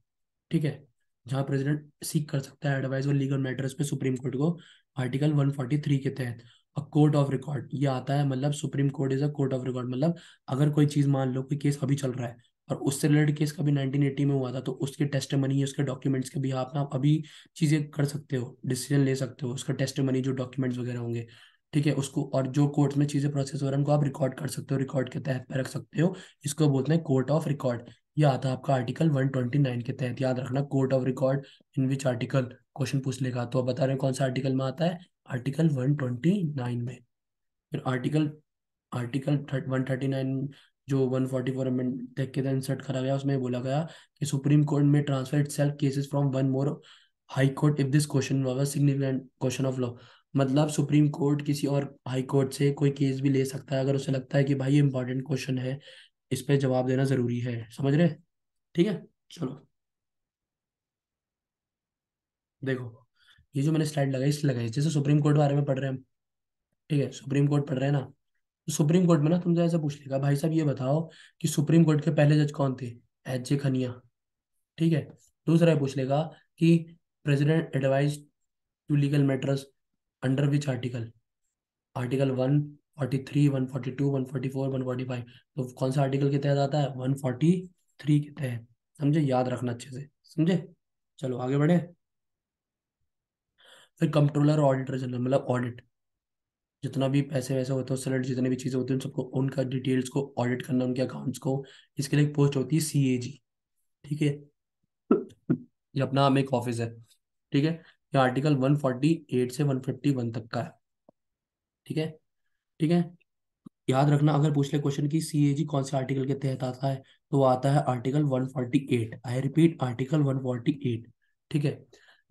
ठीक है। जहाँ प्रेसिडेंट सीख कर सकता है एडवाइस और लीगल मैटर्स पे सुप्रीम कोर्ट को, आर्टिकल 143 के तहत। और कोर्ट ऑफ रिकॉर्ड ये आता है, मतलब supreme court is a court of record, मतलब अगर कोई चीज मान लो कोई केस अभी चल रहा है और उससे रिलेटेड केस कभी 1980 में हुआ था, तो उसके टेस्टिमनी उसके डॉक्यूमेंट्स के भी आप ना अभी चीजें कर सकते हो, डिसीजन ले सकते हो, उसका टेस्टिमनी जो डॉक्यूमेंट्स वगैरह होंगे। ठीक है। उसको और जो कोर्ट में चीजें प्रोसेस हो रहा है उनको आप रिकॉर्ड कर सकते हो, रिकॉर्ड के तहत पे रख सकते हो। इसको बोलते हैं कोर्ट ऑफ रिकॉर्ड। ये आता है आपका आर्टिकल 129 के तहत, याद रखना court of record in which article, question पूछ लेगा। तो आप बता रहे हैं कौन सा आर्टिकल में आता है? आर्टिकल 129 में। फिर आर्टिकल आर्टिकल 139 जो 144 अमेंड देख के इंसर्ट करा गया, उसमें बोला गया कि सुप्रीम कोर्ट में transfer itself cases from one more high court if this question was significant question of law. मतलब सुप्रीम कोर्ट किसी और हाई कोर्ट से कोई केस भी ले सकता है अगर उसे लगता है कि भाई ये इंपॉर्टेंट क्वेश्चन है, इस पे जवाब देना जरूरी है। समझ रहे? ठीक है। चलो। देखो, ये जो मैंने स्लाइड लगाई इसलिए लगाई जैसे सुप्रीम कोर्ट के बारे में पढ़ रहे हैं हम। ठीक है। सुप्रीम कोर्ट पढ़ रहे हैं ना, तो सुप्रीम कोर्ट में ना तुमसे ऐसा पूछ लेगा, भाई साहब ये बताओ कि सुप्रीम कोर्ट के पहले जज कौन थे? H. J. खनिया। ठीक है। दूसरा ये पूछ लेगा कि president advise to legal matters under which article? Article 1 43, 142, 144, 145, तो कौन सा आर्टिकल के तहत आता है? 143 के तहत। समझे? याद रखना अच्छे से। समझे? चलो आगे बढ़े। फिर कंट्रोलर ऑडिटर जनरल, मतलब ऑडिट, जितना भी पैसे वैसे होते हैं सेलेक्ट, जितने भी चीज़ें होती हैं उन सबको, उनका डिटेल्स को ऑडिट करना, उनके अकाउंट्स को। इसके लिए एक पोस्ट होती है CAG। ठीक है, ये अपना हम एक ऑफिस है। ठीक है, ये आर्टिकल 148 से 151 तक का है। ठीक है। ठीक है, याद रखना, अगर पूछ ले क्वेश्चन की CAG कौन से आर्टिकल के तहत आता है, तो वो आता है आर्टिकल 148। I repeat, article 148। ठीक है।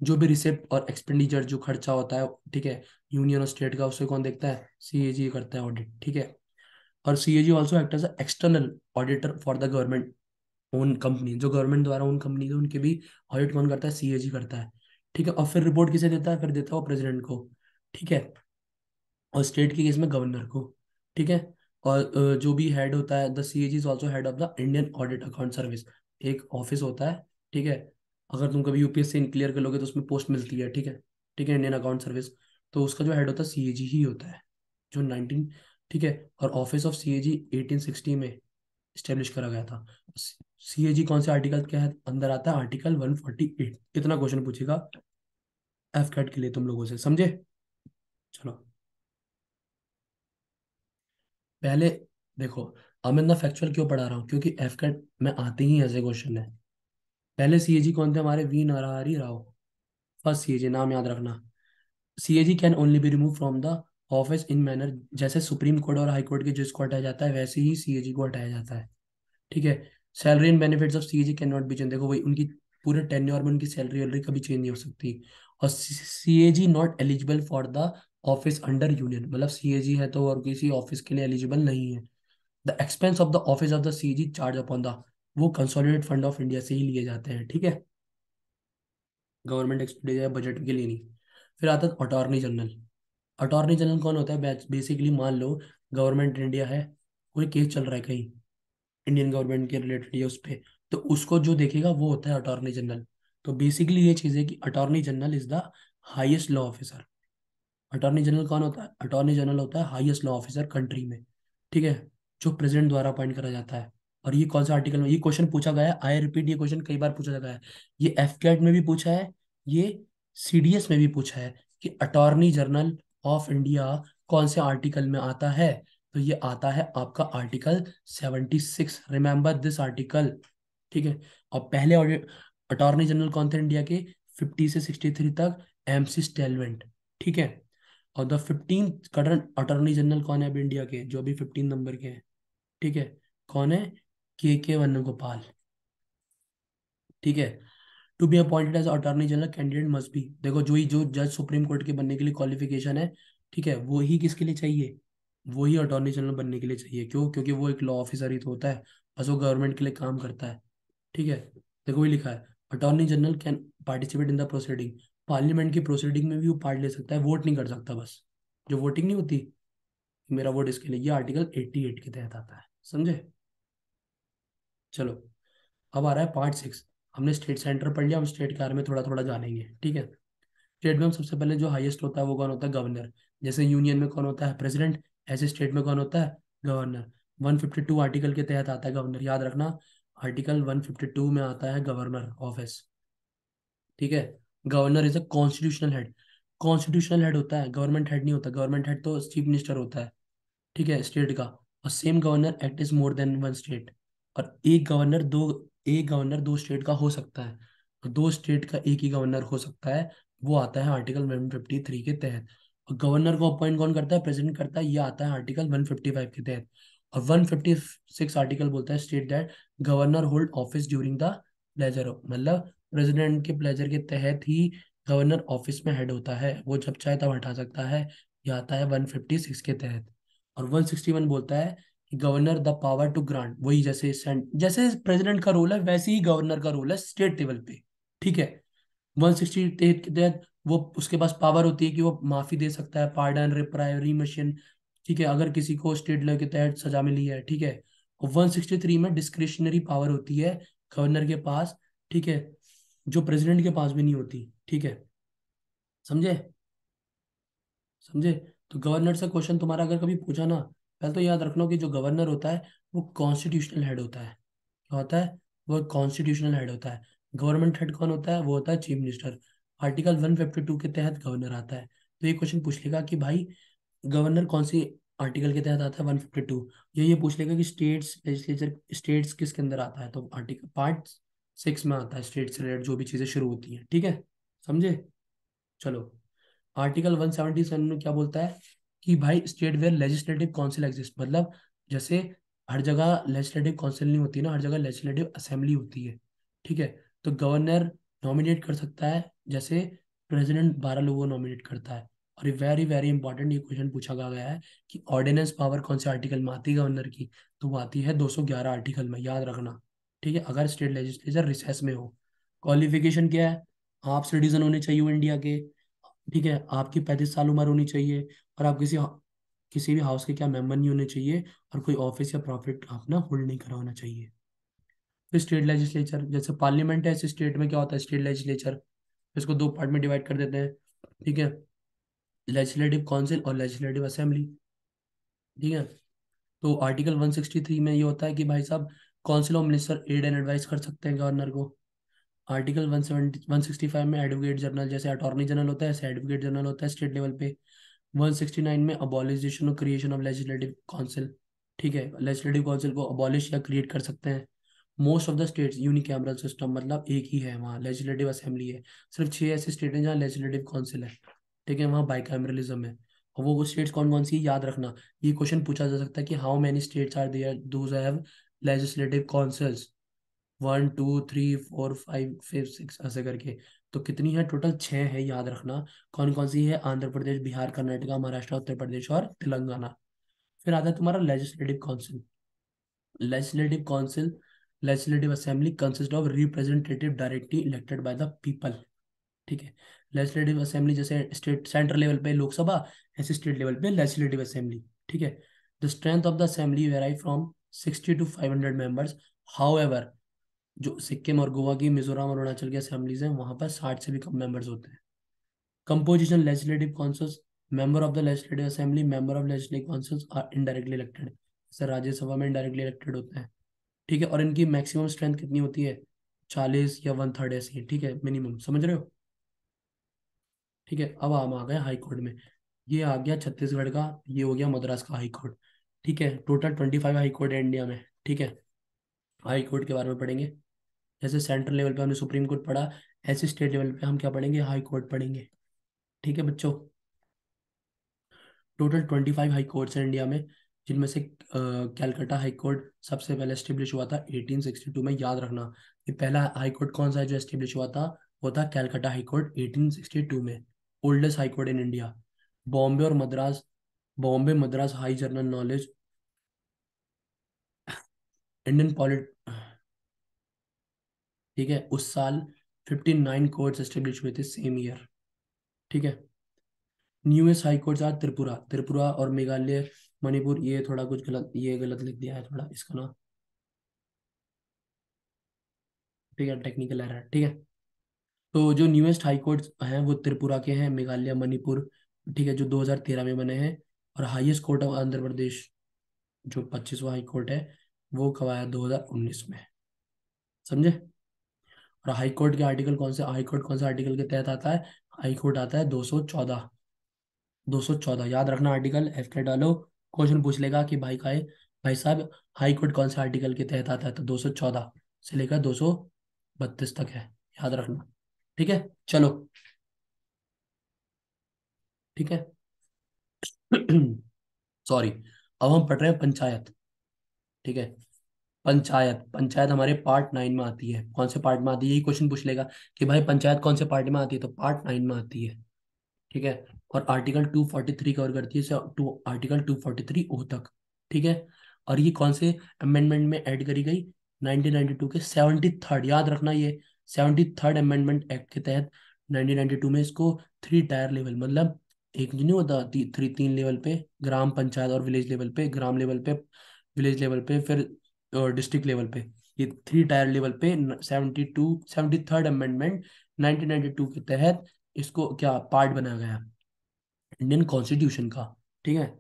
जो भी रिसिप्ट और एक्सपेंडिचर, जो खर्चा होता है, ठीक है, यूनियन और स्टेट का, उसे कौन देखता है? CAG करता है ऑडिट। ठीक है। और CAG also act as external auditor for the government own company, जो गवर्नमेंट द्वारा ओन कंपनी है उनके भी ऑडिट कौन करता है? CAG करता है। ठीक है, और फिर रिपोर्ट किसे देता है? फिर देता है वो प्रेसिडेंट को। ठीक है, और स्टेट के केस में गवर्नर को। ठीक है। और जो भी हेड होता है, the CAG is also head of the Indian audit account service. एक ऑफिस होता है। ठीक है, अगर तुम कभी UPSC क्लियर कर लोगे तो उसमें पोस्ट मिलती है। ठीक है। ठीक है, इंडियन अकाउंट सर्विस, तो उसका जो हेड होता है CAG ही होता है, जो 19। ठीक है, और ऑफिस ऑफ CAG 1860 में स्टेब्लिश करा गया था। CAG कौन से आर्टिकल के अंदर आता है? आर्टिकल 148। कितना क्वेश्चन पूछेगा एफ कैट के लिए तुम लोगों से? समझे? चलो पहले देखो, अब मैं ना फैक्चुअल क्यों पढ़ा रहा हूँ, क्योंकि एफ कैट में आते ही ऐसे क्वेश्चन है। पहले CAG कौन थे हमारे? V Narahari Rao. First CAG, नाम याद रखना। CAG can only be remove from the office in manner, जैसे सुप्रीम कोर्ट और हाई कोर्ट के जज को हटाया जाता है, वैसे ही CAG को हटाया जाता है। ठीक है। Salary and benefits of CAG can not B change, देखो वही, उनकी पूरे टेन्योर में उनकी सैलरी वैलरी कभी चेंज नहीं हो सकती। और CAG not eligible for the office under union, मतलब CAG है तो और किसी ऑफिस के लिए एलिजिबल नहीं है। The expense of the office of the CAG charge upon the, वो कंसोलिडेटेड फंड ऑफ इंडिया से ही लिए जाते हैं। ठीक है, गवर्नमेंट एक्सपेंडिचर बजट के लिए नहीं। फिर आता है अटॉर्नी जनरल। अटॉर्नी जनरल कौन होता है? बेसिकली मान लो गवर्नमेंट इंडिया है, कोई केस चल रहा है कहीं इंडियन गवर्नमेंट के रिलेटेड या उस पे, तो उसको जो देखेगा वो होता है अटॉर्नी जनरल। तो बेसिकली ये चीज़ है कि attorney general is the highest law officer. Attorney general कौन होता है? अटॉर्नी जनरल होता है हाईएस्ट लॉ ऑफिसर कंट्री में। ठीक है, जो प्रेसिडेंट द्वारा अपॉइंट करा जाता है। और ये कौन सा आर्टिकल में ये क्वेश्चन पूछा गया है? आई रिपीट, ये क्वेश्चन कई बार पूछा गया है। ये एफ कैट में भी पूछा है, ये CDS में भी पूछा है, कि अटॉर्नी जनरल ऑफ इंडिया कौन से आर्टिकल में आता है? तो ये आता है आपका आर्टिकल 76। Remember this article. ठीक है। और पहले अटॉर्नी जनरल कौन थे इंडिया के? 50 से 63 तक MC स्टेलवेंट। ठीक है। और द 15 करंट अटॉर्नी जनरल कौन है अब इंडिया के, जो अभी 15 नंबर के हैं? ठीक है, कौन है? के वेणुगोपाल। ठीक है। To be appointed as attorney general candidate must be, देखो जो जज सुप्रीम कोर्ट के बनने के लिए क्वालिफिकेशन है, ठीक है, वो ही किसके लिए चाहिए? वो ही अटॉर्नी जनरल बनने के लिए चाहिए। क्यों? क्योंकि वो एक लॉ ऑफिसर ही तो होता है, बस वो गवर्नमेंट के लिए काम करता है। ठीक है, देखो वही लिखा है, attorney general can participate in the proceeding, parliament की प्रोसीडिंग में भी वो पार्ट ले सकता है, वोट नहीं कर सकता बस। जो वोटिंग नहीं होती, मेरा वोट इसके लिए, ये आर्टिकल 88 के तहत आता है। समझे? चलो, अब आ रहा है पार्ट 6। हमने स्टेट सेंटर पढ़ लिया, हम स्टेट के बारे में थोड़ा थोड़ा जानेंगे। ठीक है। स्टेट में हम सबसे पहले जो हाईएस्ट होता है वो कौन होता है? गवर्नर। जैसे यूनियन में कौन होता है? प्रेसिडेंट। ऐसे स्टेट में कौन होता है? गवर्नर। 152 आर्टिकल के तहत आता है गवर्नर, याद रखना। आर्टिकल 152 में आता है गवर्नर ऑफिस। ठीक है। Governor is a constitutional head. Constitutional head होता है, गवर्नमेंट हेड नहीं होता। गवर्नमेंट हेड तो चीफ मिनिस्टर होता है। ठीक है, स्टेट का। और same governor act is more than one state. और एक गवर्नर दो स्टेट का हो सकता है, और दो स्टेट का एक ही गवर्नर हो सकता है। वो आता है आर्टिकल 153 के तहत। और गवर्नर को अपॉइंट कौन करता है? प्रेसिडेंट करता है, ये आता है आर्टिकल 155 के तहत। और 156 आर्टिकल बोलता है state that governor hold office during the pleasure of, मतलब प्रेसिडेंट के प्लेजर के तहत ही गवर्नर ऑफिस में हेड होता है, वो जब चाहे तब हटा सकता है। ये आता है 156 के तहत। और 161 बोलता है कि governor the power to grant, वही जैसे प्रेसिडेंट का रोल है वैसे ही गवर्नर का रोल है स्टेट लेवल पे। ठीक है। 160 के तहत वो उसके पास पावर होती है कि वो माफी दे सकता है, पार्डन, रिमोशन। ठीक है, अगर किसी को स्टेट लॉ के तहत सजा मिली है। ठीक है। और 163 में डिस्क्रिशनरी पावर होती है गवर्नर के पास। ठीक है, जो प्रेसिडेंट के पास भी नहीं होती। ठीक है, समझे? समझे? तो गवर्नर से क्वेश्चन तुम्हारा अगर कभी पूछा ना, पहले तो याद रखना कि जो गवर्नर होता है वो कॉन्स्टिट्यूशनल हेड होता है। क्या होता है? वो कॉन्स्टिट्यूशनल हेड होता है। गवर्नमेंट हेड कौन होता है? वो होता है चीफ मिनिस्टर। आर्टिकल 152 के तहत गवर्नर आता है। तो ये क्वेश्चन पूछ लेगा कि भाई गवर्नर कौन सी आर्टिकल के तहत आता है? 152। ये पूछ लेगा कि स्टेट्स लेजिस्लेचर, स्टेट्स किसके अंदर आता है? तो आर्टिकल पार्ट 6 में आता है, स्टेट से रिलेटेड जो भी चीजें शुरू होती हैं। ठीक है, समझे? चलो, आर्टिकल 177 में क्या बोलता है कि भाई state where legislative council exist, मतलब जैसे हर जगह लेजिस्लेटिव काउंसिल नहीं होती ना, हर जगह लेजिस्लेटिव असेंबली होती है। ठीक है, तो गवर्नर नॉमिनेट कर सकता है, जैसे प्रेसिडेंट 12 लोगों को नॉमिनेट करता है। और ये वेरी वेरी इंपॉर्टेंट, ये क्वेश्चन पूछा गया है कि ऑर्डिनेंस पावर कौन से आर्टिकल में आती है गवर्नर की? तो वो आती है 211 आर्टिकल में, याद रखना। ठीक है, अगर स्टेट लेजिस्लेचर रिसेस में हो। क्वालिफिकेशन क्या है? आप सिटीजन होने चाहिए इंडिया के। ठीक है, आपकी 35 साल उम्र होनी चाहिए, और आप किसी भी हाउस के क्या मेंबर नहीं होने चाहिए, और कोई ऑफिस या प्रॉफिट आप ना होल्ड नहीं करा होना चाहिए। फिर स्टेट लेजिस्लेचर, जैसे पार्लियामेंट है ऐसे स्टेट में क्या होता है? State legislature. इसको दो पार्ट में डिवाइड कर देते हैं। ठीक है, लेजिस्लेटिव काउंसिल और लेजिस्लेटिव असेंबली। ठीक है, तो आर्टिकल 163 में ये होता है कि भाई साहब council of minister aid and advice कर सकते हैं गवर्नर को। आर्टिकल 165 में एडवोकेट जनरल, जैसे अटॉर्नी जनरल होता है ऐसे एडवोकेट जनरल होता है स्टेट लेवल पे। 169 में अबॉलिशन और क्रिएशन ऑफ लेजिस्लेटिव काउंसिल। ठीक है, लेजिस्लेटिव काउंसिल को अबॉलिश या क्रिएट कर सकते हैं। Most of the states unicameral system, मतलब एक ही है वहाँ, लेजिस्लेटिव असेंबली है। सिर्फ 6 ऐसे स्टेट हैं जहाँ लेजिस्लेटिव काउंसिल है। ठीक है, वहाँ बाइकैमरलिज्म है। और वो स्टेट्स कौन कौन सी, याद रखना। ये क्वेश्चन पूछा जा सकता है कि how many states are there those have legislative councils? 1 2 3 4 5 6 ऐसे करके। तो कितनी है टोटल? 6 है, याद रखना। कौन कौन सी है? आंध्र प्रदेश, बिहार, कर्नाटका, महाराष्ट्र, उत्तर प्रदेश और तेलंगाना। फिर आता है तुम्हारा legislative council. Legislative council, legislative assembly consist of representative directly elected by the people. ठीक है, लेजिस्लेटिव असेंबली जैसे स्टेट सेंट्रल लेवल पे लोकसभा, ऐसे स्टेट लेवल पे लेजिस्लेटिव असेंबली। ठीक है, the strength of the assembly वेराई from 60 to 500 members. However, जो सिक्किम और गोवा की, मिजोरम और अरुणाचल की असेंबलीज हैं, वहां पर 60 से भी कम मेंबर्स होते हैं। Composition legislative councils, member of the legislative assembly, member of legislative councils are indirectly elected. जैसे राज्यसभा में इनडायरेक्टली इलेक्टेड होते हैं। ठीक है, और इनकी मैक्सिमम स्ट्रेंथ कितनी होती है? 40 या 1/3 ऐसी है। ठीक है, मिनिमम, समझ रहे हो? ठीक है, अब हम आ गए हाई कोर्ट में। ये आ गया छत्तीसगढ़ का, ये हो गया मद्रास का हाई कोर्ट। ठीक है, टोटल 25 हाई कोर्ट है इंडिया में। ठीक है, हाई कोर्ट के बारे में पढ़ेंगे। जैसे सेंट्रल लेवल पे हमने सुप्रीम कोर्ट पढ़ा, ऐसे स्टेट लेवल पे हम क्या पढ़ेंगे? हाई कोर्ट पढ़ेंगे। ठीक है बच्चों, टोटल 25 हाई कोर्ट्स हैं इंडिया में, जिनमें से कैलकाटा हाई कोर्ट सबसे पहले एस्टेब्लिश हुआ था 1862 में। याद रखना, ये पहला हाई कोर्ट कौन सा है जो एस्टेब्लिश हुआ था? वो था कैलकाटा हाई कोर्ट 1862 में। Oldest high court in India. Bombay और Madras, Bombay Madras high general knowledge, Indian polity. ठीक है, उस साल 59 कोर्ट्स एस्टेब्लिश हुए थे, सेम ईयर। ठीक है, न्यूएस्ट हाई कोर्ट आज त्रिपुरा, त्रिपुरा और मेघालय, मणिपुर, ये थोड़ा कुछ गलत, ये गलत लिख दिया है थोड़ा इसका ना। ठीक है, टेक्निकल एरर। ठीक है, तो जो न्यूएस्ट हाई कोर्ट हैं वो त्रिपुरा के हैं, मेघालय, मणिपुर। ठीक है, जो 2013 में बने हैं। और highest court of Andhra Pradesh, जो 25वां हाई कोर्ट है, वो कब आया? 2019 में। समझे? और हाई कोर्ट के आर्टिकल कौन से, हाई कोर्ट कौन से आर्टिकल के तहत आता है? हाई कोर्ट आता है 214। 214 याद रखना आर्टिकल, एफ के डालो। क्वेश्चन पूछ लेगा कि भाई का है, भाई साहब हाई कोर्ट कौन से आर्टिकल के तहत आता है? तो 214 से लेकर 232 तक है, याद रखना। ठीक है, चलो। ठीक है, सॉरी। अब हम पढ़ रहे हैं पंचायत। ठीक है, पंचायत, पंचायत हमारे पार्ट 9 में आती है। कौन से पार्ट में आती है? यही क्वेश्चन पूछ लेगा कि भाई पंचायत कौन से पार्ट में आती है? तो पार्ट 9 में आती है। ठीक है, और आर्टिकल 243 कवर करती है, आर्टिकल 243 ओ तक। ठीक है, और ये कौन से अमेंडमेंट में ऐड करी गई? 1992 के 73rd, याद रखना ये 73rd अमेंडमेंट एक्ट के तहत 1992 में इसको 3 टायर लेवल, मतलब एक जो नहीं होता 3 लेवल पे, ग्राम पंचायत और विलेज लेवल पे, ग्राम लेवल पे, विलेज लेवल पे, फिर डिस्ट्रिक्ट लेवल पे, ये 3 टायर लेवल पे 73rd अमेंडमेंट 1992 के तहत इसको क्या पार्ट बनाया गया? इंडियन कॉन्स्टिट्यूशन का। ठीक है।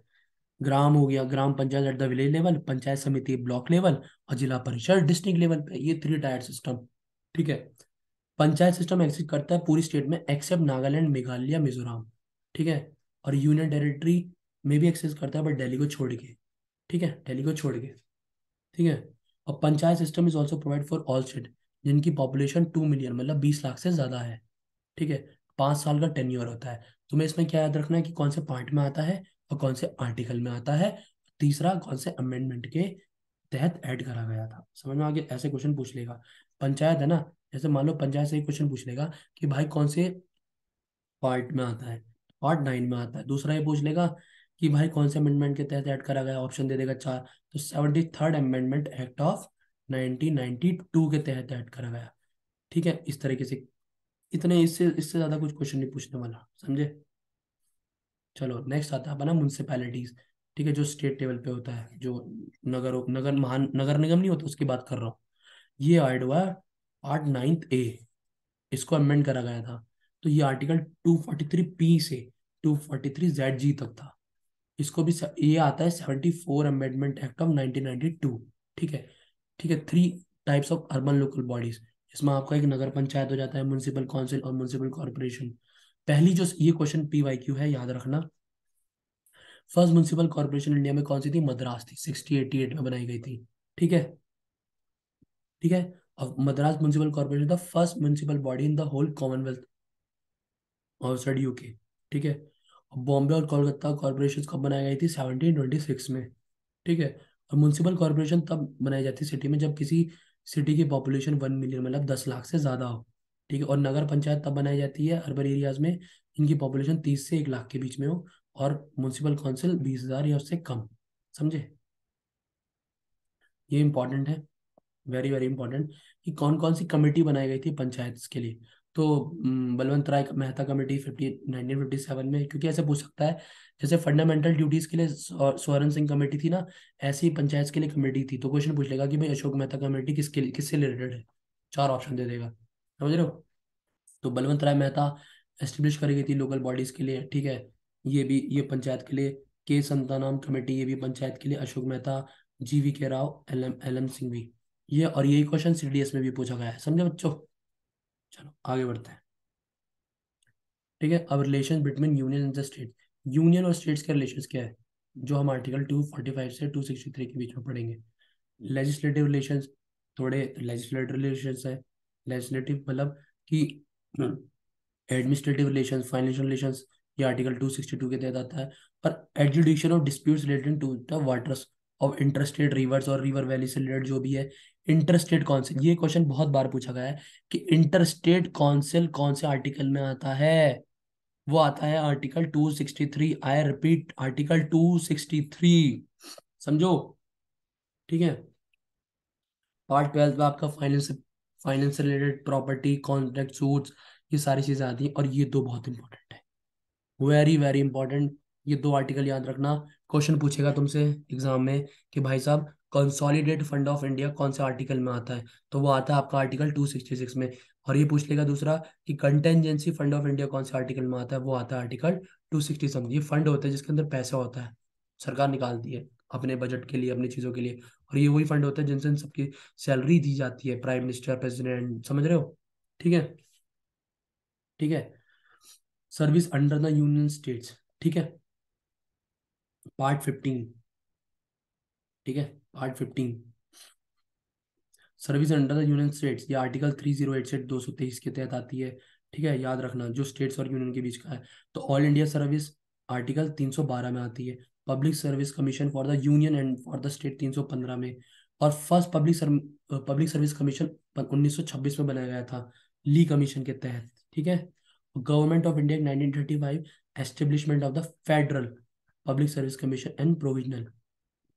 ग्राम हो गया, ग्राम panchayat at the village level, panchayat समिति ब्लॉक लेवल, और जिला परिषद डिस्ट्रिक्ट लेवल पे, ये 3 टायर सिस्टम। ठीक है। पंचायत सिस्टम एग्जिस्ट करता है पूरी स्टेट में एक्सेप्ट नागालैंड, मेघालय, मिजोरम। ठीक है। और यूनियन टेरिटरी में भी एक्सेस करता है बट दिल्ली को छोड़ के। ठीक है, दिल्ली को छोड़ के। ठीक है। और panchayat system is also provide for all state जिनकी पॉपुलेशन 2 मिलियन मतलब 20 लाख से ज्यादा है। ठीक है। 5 साल का टेन्योर होता है। तुम्हें इसमें क्या याद रखना है कि कौन से पार्ट में आता है और कौन से आर्टिकल में आता है, तीसरा कौन से अमेंडमेंट के तहत ऐड करा गया था। समझ में आ गया? ऐसे क्वेश्चन पूछ लेगा। पंचायत है ना, जैसे मान लो पंचायत से एक क्वेश्चन पूछ लेगा कि भाई कौन से पार्ट में आता है, पार्ट 9 में आता है। दूसरा ये पूछ लेगा कि भाई कौन से अमेंडमेंट के तहत ऐड करा गया, ऑप्शन दे देगा 4। तो 73rd अमेंडमेंट एक्ट ऑफ 1992 के तहत ऐड करा गया। ठीक है, इस तरीके से। इतने, इससे इससे ज्यादा कुछ क्वेश्चन नहीं पूछने वाला, समझे? चलो नेक्स्ट आता है अपना म्यूनसिपैलिटीज। ठीक है, जो स्टेट लेवल पे होता है, जो नगर नगर महान नगर निगम नहीं होता, उसकी बात कर रहा हूँ। ये ऐड हुआ पार्ट 9A, इसको अमेंड करा गया था। तो ये आर्टिकल 243 से 243 ZG तक था। इसको भी ये आता है 74 अमेंडमेंट एक्ट ऑफ 1992। ठीक है। ठीक है। 3 types of urban local bodies, इसमें आपका एक नगर पंचायत हो जाता है, म्यूनिसिपल काउंसिल और म्यूनिसिपल कॉर्पोरेशन। पहली जो ये क्वेश्चन PYQ है, याद रखना। फर्स्ट म्यूनिसिपल कॉर्पोरेशन इंडिया में कौन सी थी? मद्रास थी, 1688 में बनाई गई थी। ठीक है। ठीक है। और Madras municipal corporation the first municipal body in the whole commonwealth outside UK. ठीक है। और बॉम्बे और कोलकाता कॉर्पोरेशन कब बनाई गई थी? 1726 में। ठीक है। और म्यूनिसिपल कॉर्पोरेशन तब बनाई जाती है सिटी में जब किसी सिटी की पॉपुलेशन 1 मिलियन मतलब 10 लाख से ज्यादा हो। ठीक है। और नगर पंचायत तब बनाई जाती है अर्बन एरियाज में इनकी पॉपुलेशन 30 से 1 लाख के बीच में हो, और म्यूनिसिपल काउंसिल 20,000 या उससे कम। समझे? ये इंपॉर्टेंट है, वेरी वेरी इंपॉर्टेंट, कि कौन कौन सी कमेटी बनाई गई थी पंचायत के लिए। तो बलवंत राय मेहता कमेटी 1957 में, क्योंकि ऐसे पूछ सकता है जैसे फंडामेंटल ड्यूटीज के लिए स्वर्ण सिंह कमेटी थी ना, ऐसी पंचायत के लिए कमेटी थी। तो क्वेश्चन पूछ लेगा कि भाई अशोक मेहता कमेटी किससे रिलेटेड है, 4 ऑप्शन दे देगा। समझ रहे हो? तो बलवंत राय मेहता एस्टेब्लिश करी गई थी लोकल बॉडीज के लिए। ठीक है। ये भी, ये पंचायत के लिए। के संतानाम कमेटी, ये भी पंचायत के लिए। अशोक मेहता, GV के राव, एल एम सिंघवी। ये और यही क्वेश्चन CDS में भी पूछा गया है, समझे बच्चों? चलो आगे बढ़ते हैं। ठीक है। अब relation between union and the state, union और स्टेट्स के रिलेशंस क्या है, जो हम आर्टिकल 245 से 263 के बीच में पढ़ेंगे। लेजिस्लेटिव रिलेशंस, थोड़े लेजिस्लेटिव रिलेशंस है। लेजिस्लेटिव मतलब कि एडमिनिस्ट्रेटिव रिलेशंस, फाइनेंशियल रिलेशंस, ये आर्टिकल 262 के तहत आता है। और adjudication of disputes related to the waters of interstate rivers और रिवर वैली से रिलेटेड जो भी है। इंटरस्टेट काउंसिल, ये क्वेश्चन बहुत बार पूछा गया है कि इंटरस्टेट काउंसिल कौन से आर्टिकल में आता है। वो आता है आर्टिकल 263। I repeat, article 263। समझो? ठीक है। पार्ट 12 में आपका finance, finance related, property contract suits, ये सारी चीजें आती हैं। और ये दो बहुत इंपॉर्टेंट है, वेरी वेरी इंपॉर्टेंट। ये 2 आर्टिकल याद रखना। क्वेश्चन पूछेगा तुमसे एग्जाम में कि भाई साहब कंसोलिडेट फंड ऑफ इंडिया कौन से आर्टिकल में आता है, तो वो आता है आपका आर्टिकल 266 में। और ये पूछ लेगा दूसरा कि कंटेंजेंसी फंड ऑफ इंडिया कौन से आर्टिकल में आता है, वो आता है आर्टिकल 267। ये फंड होता है जिसके अंदर पैसा होता है, सरकार निकालती है अपने बजट के लिए, अपनी चीजों के लिए। और ये वही फंड होता है जिनसे इन सबकी सैलरी दी जाती है, प्राइम मिनिस्टर, प्रेसिडेंट। समझ रहे हो? ठीक है। ठीक है। Service under the union states. ठीक है। पार्ट 15। ठीक है। Part 15, service under the union states, ये आर्टिकल 3008 से 223 के तहत आती है। ठीक है, याद रखना जो स्टेट्स और यूनियन के बीच का है। तो ऑल इंडिया सर्विस आर्टिकल 312 में आती है। Public service commission for the union and for the state 315 में। और फर्स्ट पब्लिक सर्विस कमीशन 1926 में बनाया गया था, ली कमीशन के तहत। ठीक है। Government of India 1935, establishment of the federal public service commission and provisional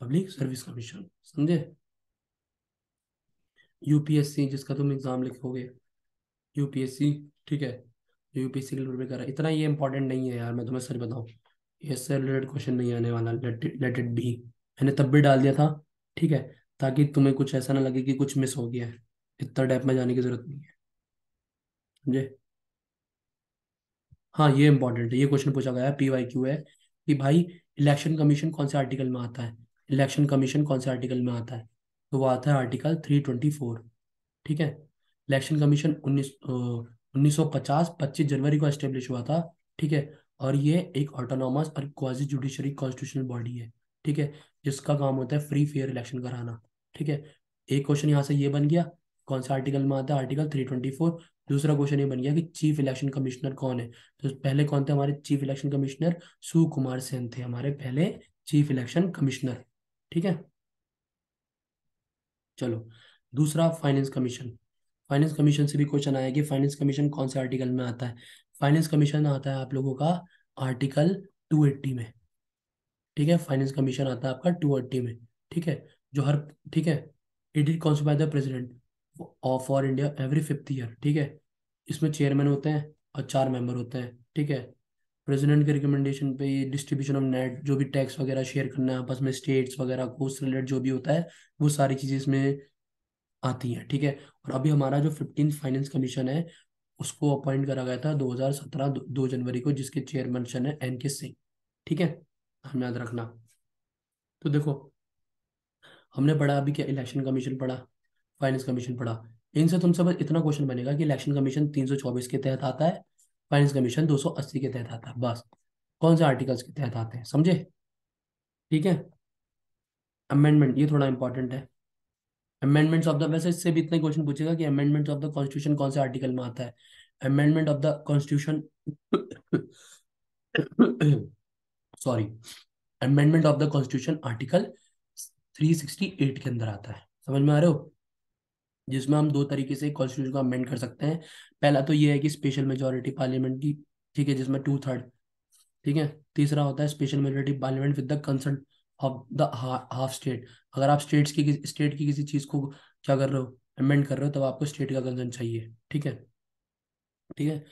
public service commission. समझे? UPSC जिसका तुम एग्जाम लिखोगे, UPSC। ठीक है। UPSC के लिए प्रिपेयर कर रहा है, इतना ये इंपॉर्टेंट नहीं है यार, मैं तुम्हें सच बताऊं। ये इससे रिलेटेड क्वेश्चन नहीं आने वाला, लेट इट बी। मैंने तब भी डाल दिया था। ठीक है। ताकि तुम्हें कुछ ऐसा ना लगे कि कुछ मिस हो गया है, इतना डेप में जाने की जरूरत नहीं है। समझे? हाँ ये इंपॉर्टेंट है, ये क्वेश्चन पूछा गया है, PYQ है कि भाई इलेक्शन कमीशन कौन से आर्टिकल में आता है, इलेक्शन कमीशन कौन से आर्टिकल में आता है, तो वो आता है आर्टिकल 324। ठीक है। इलेक्शन कमीशन 1950 25 जनवरी को एस्टेब्लिश हुआ था। ठीक है। और ये एक ऑटोनॉमस और क्वाजी जुडिशरी कॉन्स्टिट्यूशनल बॉडी है। ठीक है। जिसका काम होता है फ्री फेयर इलेक्शन कराना। ठीक है। एक क्वेश्चन यहाँ से ये बन गया, कौन सा आर्टिकल में आता है, आर्टिकल 324। दूसरा क्वेश्चन ये बन गया कि चीफ इलेक्शन कमिश्नर कौन है, तो पहले कौन थे हमारे chief election commissioner, Sukumar Sen थे हमारे पहले चीफ इलेक्शन कमिश्नर। ठीक है। चलो, दूसरा फाइनेंस कमीशन। फाइनेंस कमीशन से भी क्वेश्चन आया कि फाइनेंस कमीशन कौन से आर्टिकल में आता है। फाइनेंस कमीशन आता है आप लोगों का आर्टिकल 280 में। ठीक है। फाइनेंस कमीशन आता है आपका 280 में। ठीक है। जो हर, ठीक है, it is constitute bye the president of for India every 5th year. ठीक है। इसमें चेयरमैन होते हैं और 4 मेंबर होते हैं। ठीक है। प्रेसिडेंट के रिकमेंडेशन पे ये डिस्ट्रीब्यूशन ऑफ नेट, जो भी टैक्स वगैरह शेयर करना है आपस में स्टेट्स वगैरह को उससे रिलेटेड जो भी होता है, वो सारी चीज़ें इसमें आती हैं। ठीक है। और अभी हमारा जो 15th फाइनेंस कमीशन है, उसको अपॉइंट करा गया था 2017 2 जनवरी को, जिसके चेयरमैन है NK सिंह। ठीक है। हम याद रखना। तो देखो, हमने पढ़ा अभी क्या, इलेक्शन कमीशन पढ़ा, फाइनेंस कमीशन पढ़ा। इनसे तुमसे बस इतना क्वेश्चन बनेगा कि इलेक्शन कमीशन 324 के तहत आता है, फाइनेंस कमीशन 280 के तहत आता है, बस। कौन से आर्टिकल्स के तहत आते हैं, समझे? ठीक है। अमेंडमेंट, ये थोड़ा इंपॉर्टेंट है। अमेंडमेंट्स ऑफ द, वैसे इससे भी इतना क्वेश्चन पूछेगा कि अमेंडमेंट्स ऑफ द कॉन्स्टिट्यूशन कौन से आर्टिकल में आता है। Amendment of the constitution sorry, amendment of the constitution article 368 के अंदर आता है, समझ में आ रहे हो? जिसमें हम दो तरीके से कॉन्स्टिट्यूशन को अमेंड कर सकते हैं। पहला तो ये है कि स्पेशल मेजोरिटी पार्लियामेंट की, ठीक है, जिसमें 2/3। ठीक है। तीसरा होता है special majority parliament with the concern of the half state. अगर आप स्टेट की किसी चीज को क्या कर रहे हो, अमेंड कर रहे हो, तब आपको स्टेट का कंसर्न चाहिए। ठीक है। ठीक है।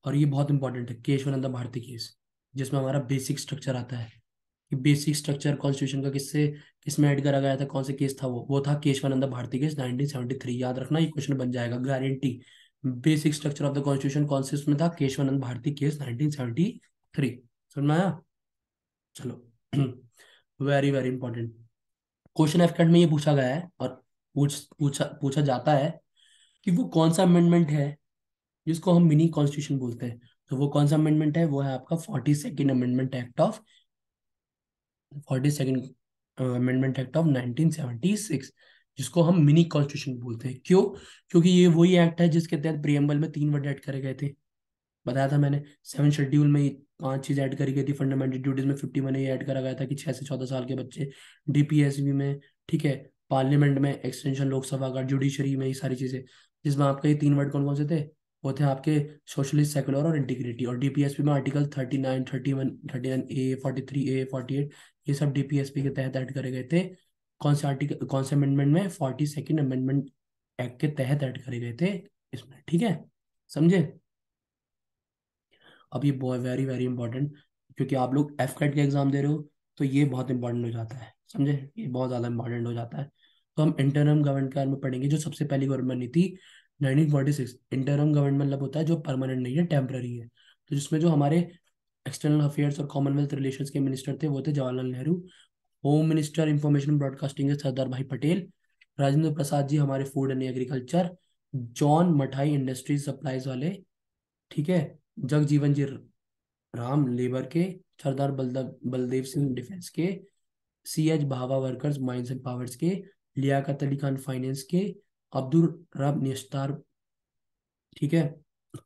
और ये बहुत इंपॉर्टेंट है, केशवानंद भारती केस, जिसमें हमारा बेसिक स्ट्रक्चर आता है कि बेसिक स्ट्रक्चर कॉन्स्टिट्यूशन का किससे, किसमें ऐड करा गया था, कौन से केस था, वो था केशवानंद भारती केस 1973। याद रखना, ये क्वेश्चन बन जाएगा guarantee. Basic structure of the constitution कौन से उसमें था, केशवानंद भारती केस 1973। समझ में आया? चलो very very important question F में ये पूछा गया है, और पूछा पूछा जाता है कि वो कौन सा अमेंडमेंट है जिसको हम मिनी कॉन्स्टिट्यूशन बोलते हैं। तो वो कौन सा अमेंडमेंट है, वो है आपका 42nd अमेंडमेंट एक्ट ऑफ 1976, जिसको हम मिनी कॉन्स्टिट्यूशन बोलते हैं। क्यों? क्योंकि ये वही एक्ट है जिसके तहत प्रियम्बल में 3 वर्ड ऐड करे गए थे। बताया था मैंने, 7 शेड्यूल में 5 चीज ऐड करी गई थी। फंडामेंटल ड्यूटीज में 50 में ये ऐड करा गया था कि 6 से 14 साल के बच्चे, DPSB में, ठीक है, पार्लियामेंट में एक्सटेंशन, लोकसभा का, जुडिशरी में, ये सारी चीजें। जिसमें आपके ये 3 वर्ड कौन कौन से थे, वो थे आपके सोशलिस्ट, सेकुलर और इंटीग्रिटी। और DPSP में आर्टिकल 39 31 39A 43A 48, ये सब DPSP के तहत ऐड करे गए थे। कौन से आर्टिकल, कौन से अमेंडमेंट में, 42nd अमेंडमेंट एक्ट के तहत ऐड करे गए थे इसमें। ठीक है, समझे? अब ये बहुत वेरी वेरी इंपॉर्टेंट, क्योंकि आप लोग F-कैट के एग्जाम दे रहे हो, तो ये बहुत इंपॉर्टेंट हो जाता है, समझे? ये बहुत ज़्यादा इंपॉर्टेंट हो जाता है। तो हम इंटरम गवर्नमेंट के बारे में पढ़ेंगे, जो सबसे पहली गवर्नमेंट बनी थी 1946। इंटरम गवर्नमेंट मतलब होता है जो परमानेंट नहीं है, टेम्पररी है। तो जिसमें जो हमारे एक्सटर्नल अफेयर्स और कॉमनवेल्थ रिलेशंस के मिनिस्टर थे, वो थे Jawaharlal Nehru. Home minister information broadcasting है सरदार भाई पटेल। राजेंद्र प्रसाद जी हमारे फूड एंड एग्रीकल्चर। जॉन मठाई इंडस्ट्रीज सप्लाईज वाले। ठीक है। जगजीवन जी राम लेबर के। सरदार बलदेव सिंह डिफेंस के। CH Bhabha workers mines and powers के। लियाकत अली खान फाइनेंस के। अब्दुल रब निस्तार, ठीक है,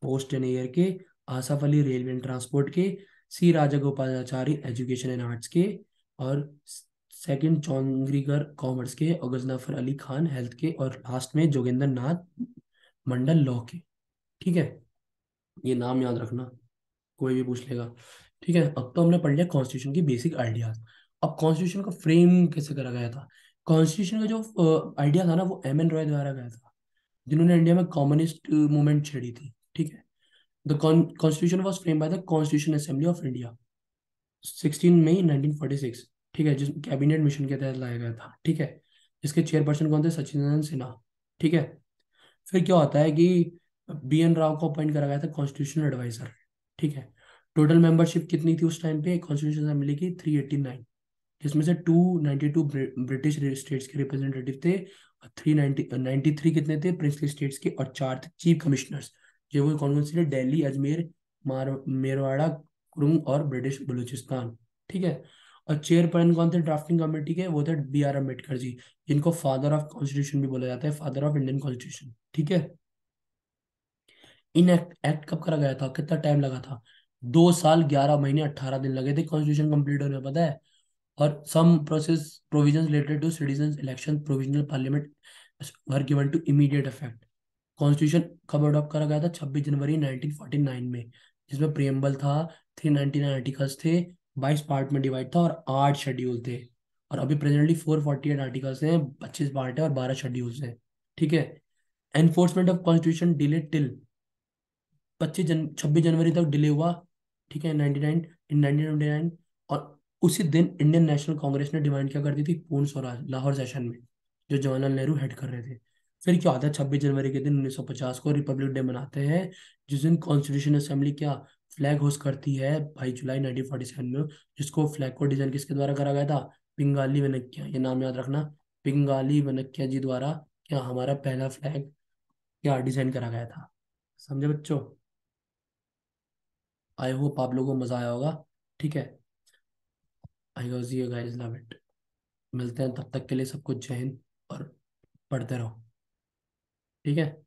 पोस्ट एंड एयर के। Asaf Ali railway and transport के। C Rajagopalachari education and arts के। और सेकंड चौंगरीकर कॉमर्स के। और गजनफर अली खान हेल्थ के। और लास्ट में जोगेंद्र नाथ मंडल लॉ के। ठीक है, ये नाम याद रखना, कोई भी पूछ लेगा। ठीक है। अब तो हमने पढ़ लिया कॉन्स्टिट्यूशन की बेसिक आइडियाज। अब कॉन्स्टिट्यूशन का फ्रेम कैसे करा गया था। कॉन्स्टिट्यूशन का जो आइडिया था ना, वो MN रॉय द्वारा गया था, जिन्होंने इंडिया में कम्युनिस्ट मूवमेंट छेड़ी थी। ठीक है। The constitution was frame by the constitution assembly of India 16 मई 1946। ठीक है, जिस कैबिनेट मिशन के तहत लाया गया था। ठीक है। इसके चेयरपर्सन कौन थे, सचिदानंद सिन्हा। ठीक है। फिर क्या होता है कि BN राव को अपॉइंट करा गया था कॉन्स्टिट्यूशनल एडवाइजर। ठीक है। टोटल मेंबरशिप कितनी थी उस टाइम पे कॉन्स्टिट्यूशन असेंबली की? 389, जिसमें से 292 ब्रिटिश स्टेट्स के रिप्रेजेंटेटिव थे, और 393 कितने थे प्रिंसली स्टेट्स के, और 4 थे चीफ कमिश्नर्स। जो वो कौन कौन से थे? दिल्ली, अजमेर, मेरवाड़ा, कुरुंग और ब्रिटिश बलूचिस्तान। ठीक है। और चेयरपर्सन कौन थे ड्राफ्टिंग कमेटी के? वो थे B.R. अम्बेडकर जी, जिनको फादर ऑफ कॉन्स्टिट्यूशन भी बोला जाता है, फादर ऑफ इंडियन कॉन्स्टिट्यूशन। ठीक है। इन एक्ट कब करा गया था, कितना टाइम लगा था? 2 साल 11 महीने 18 दिन लगे थे कॉन्स्टिट्यूशन कंप्लीट होने में, पता है? और some process provisions related to citizen election provisional parliament were given to immediate effect. Constitution कब अडॉप्ट करा गया था? 26 जनवरी 1949 में, जिसमें प्रियम्बल था, 399 आर्टिकल्स थे, 22 पार्ट में डिवाइड था, और 8 शेड्यूल थे। और अभी प्रेजेंटली 448 आर्टिकल्स हैं, 25 पार्ट है और 12 शेड्यूल्स हैं। ठीक है। Enforcement of constitution delay till 26 जनवरी तक डिले हुआ। ठीक है, 1999। और उसी दिन इंडियन नेशनल कांग्रेस ने डिमांड क्या कर दी थी? पूर्ण स्वराज, लाहौर सेशन में, जो जवाहरलाल नेहरू हेड कर रहे थे। फिर क्या होता है? 26 जनवरी के दिन 1950 को रिपब्लिक डे मनाते हैं, जिस दिन कॉन्स्टिट्यूशन असेंबली क्या फ्लैग होस्ट करती है, 22 जुलाई 1947 में। जिसको फ्लैग को डिजाइन किसके द्वारा करा गया था? पिंगाली वेनक्या, ये नाम याद रखना। पिंगाली वेनक्या जी द्वारा क्या हमारा पहला फ्लैग क्या डिजाइन करा गया था। समझे बच्चों? आई होप आप लोगों को मजा आया होगा। ठीक है। I hope you guys love it. मिलते हैं, तब तक के लिए सबको जय हिंद, और पढ़ते रहो। ठीक है।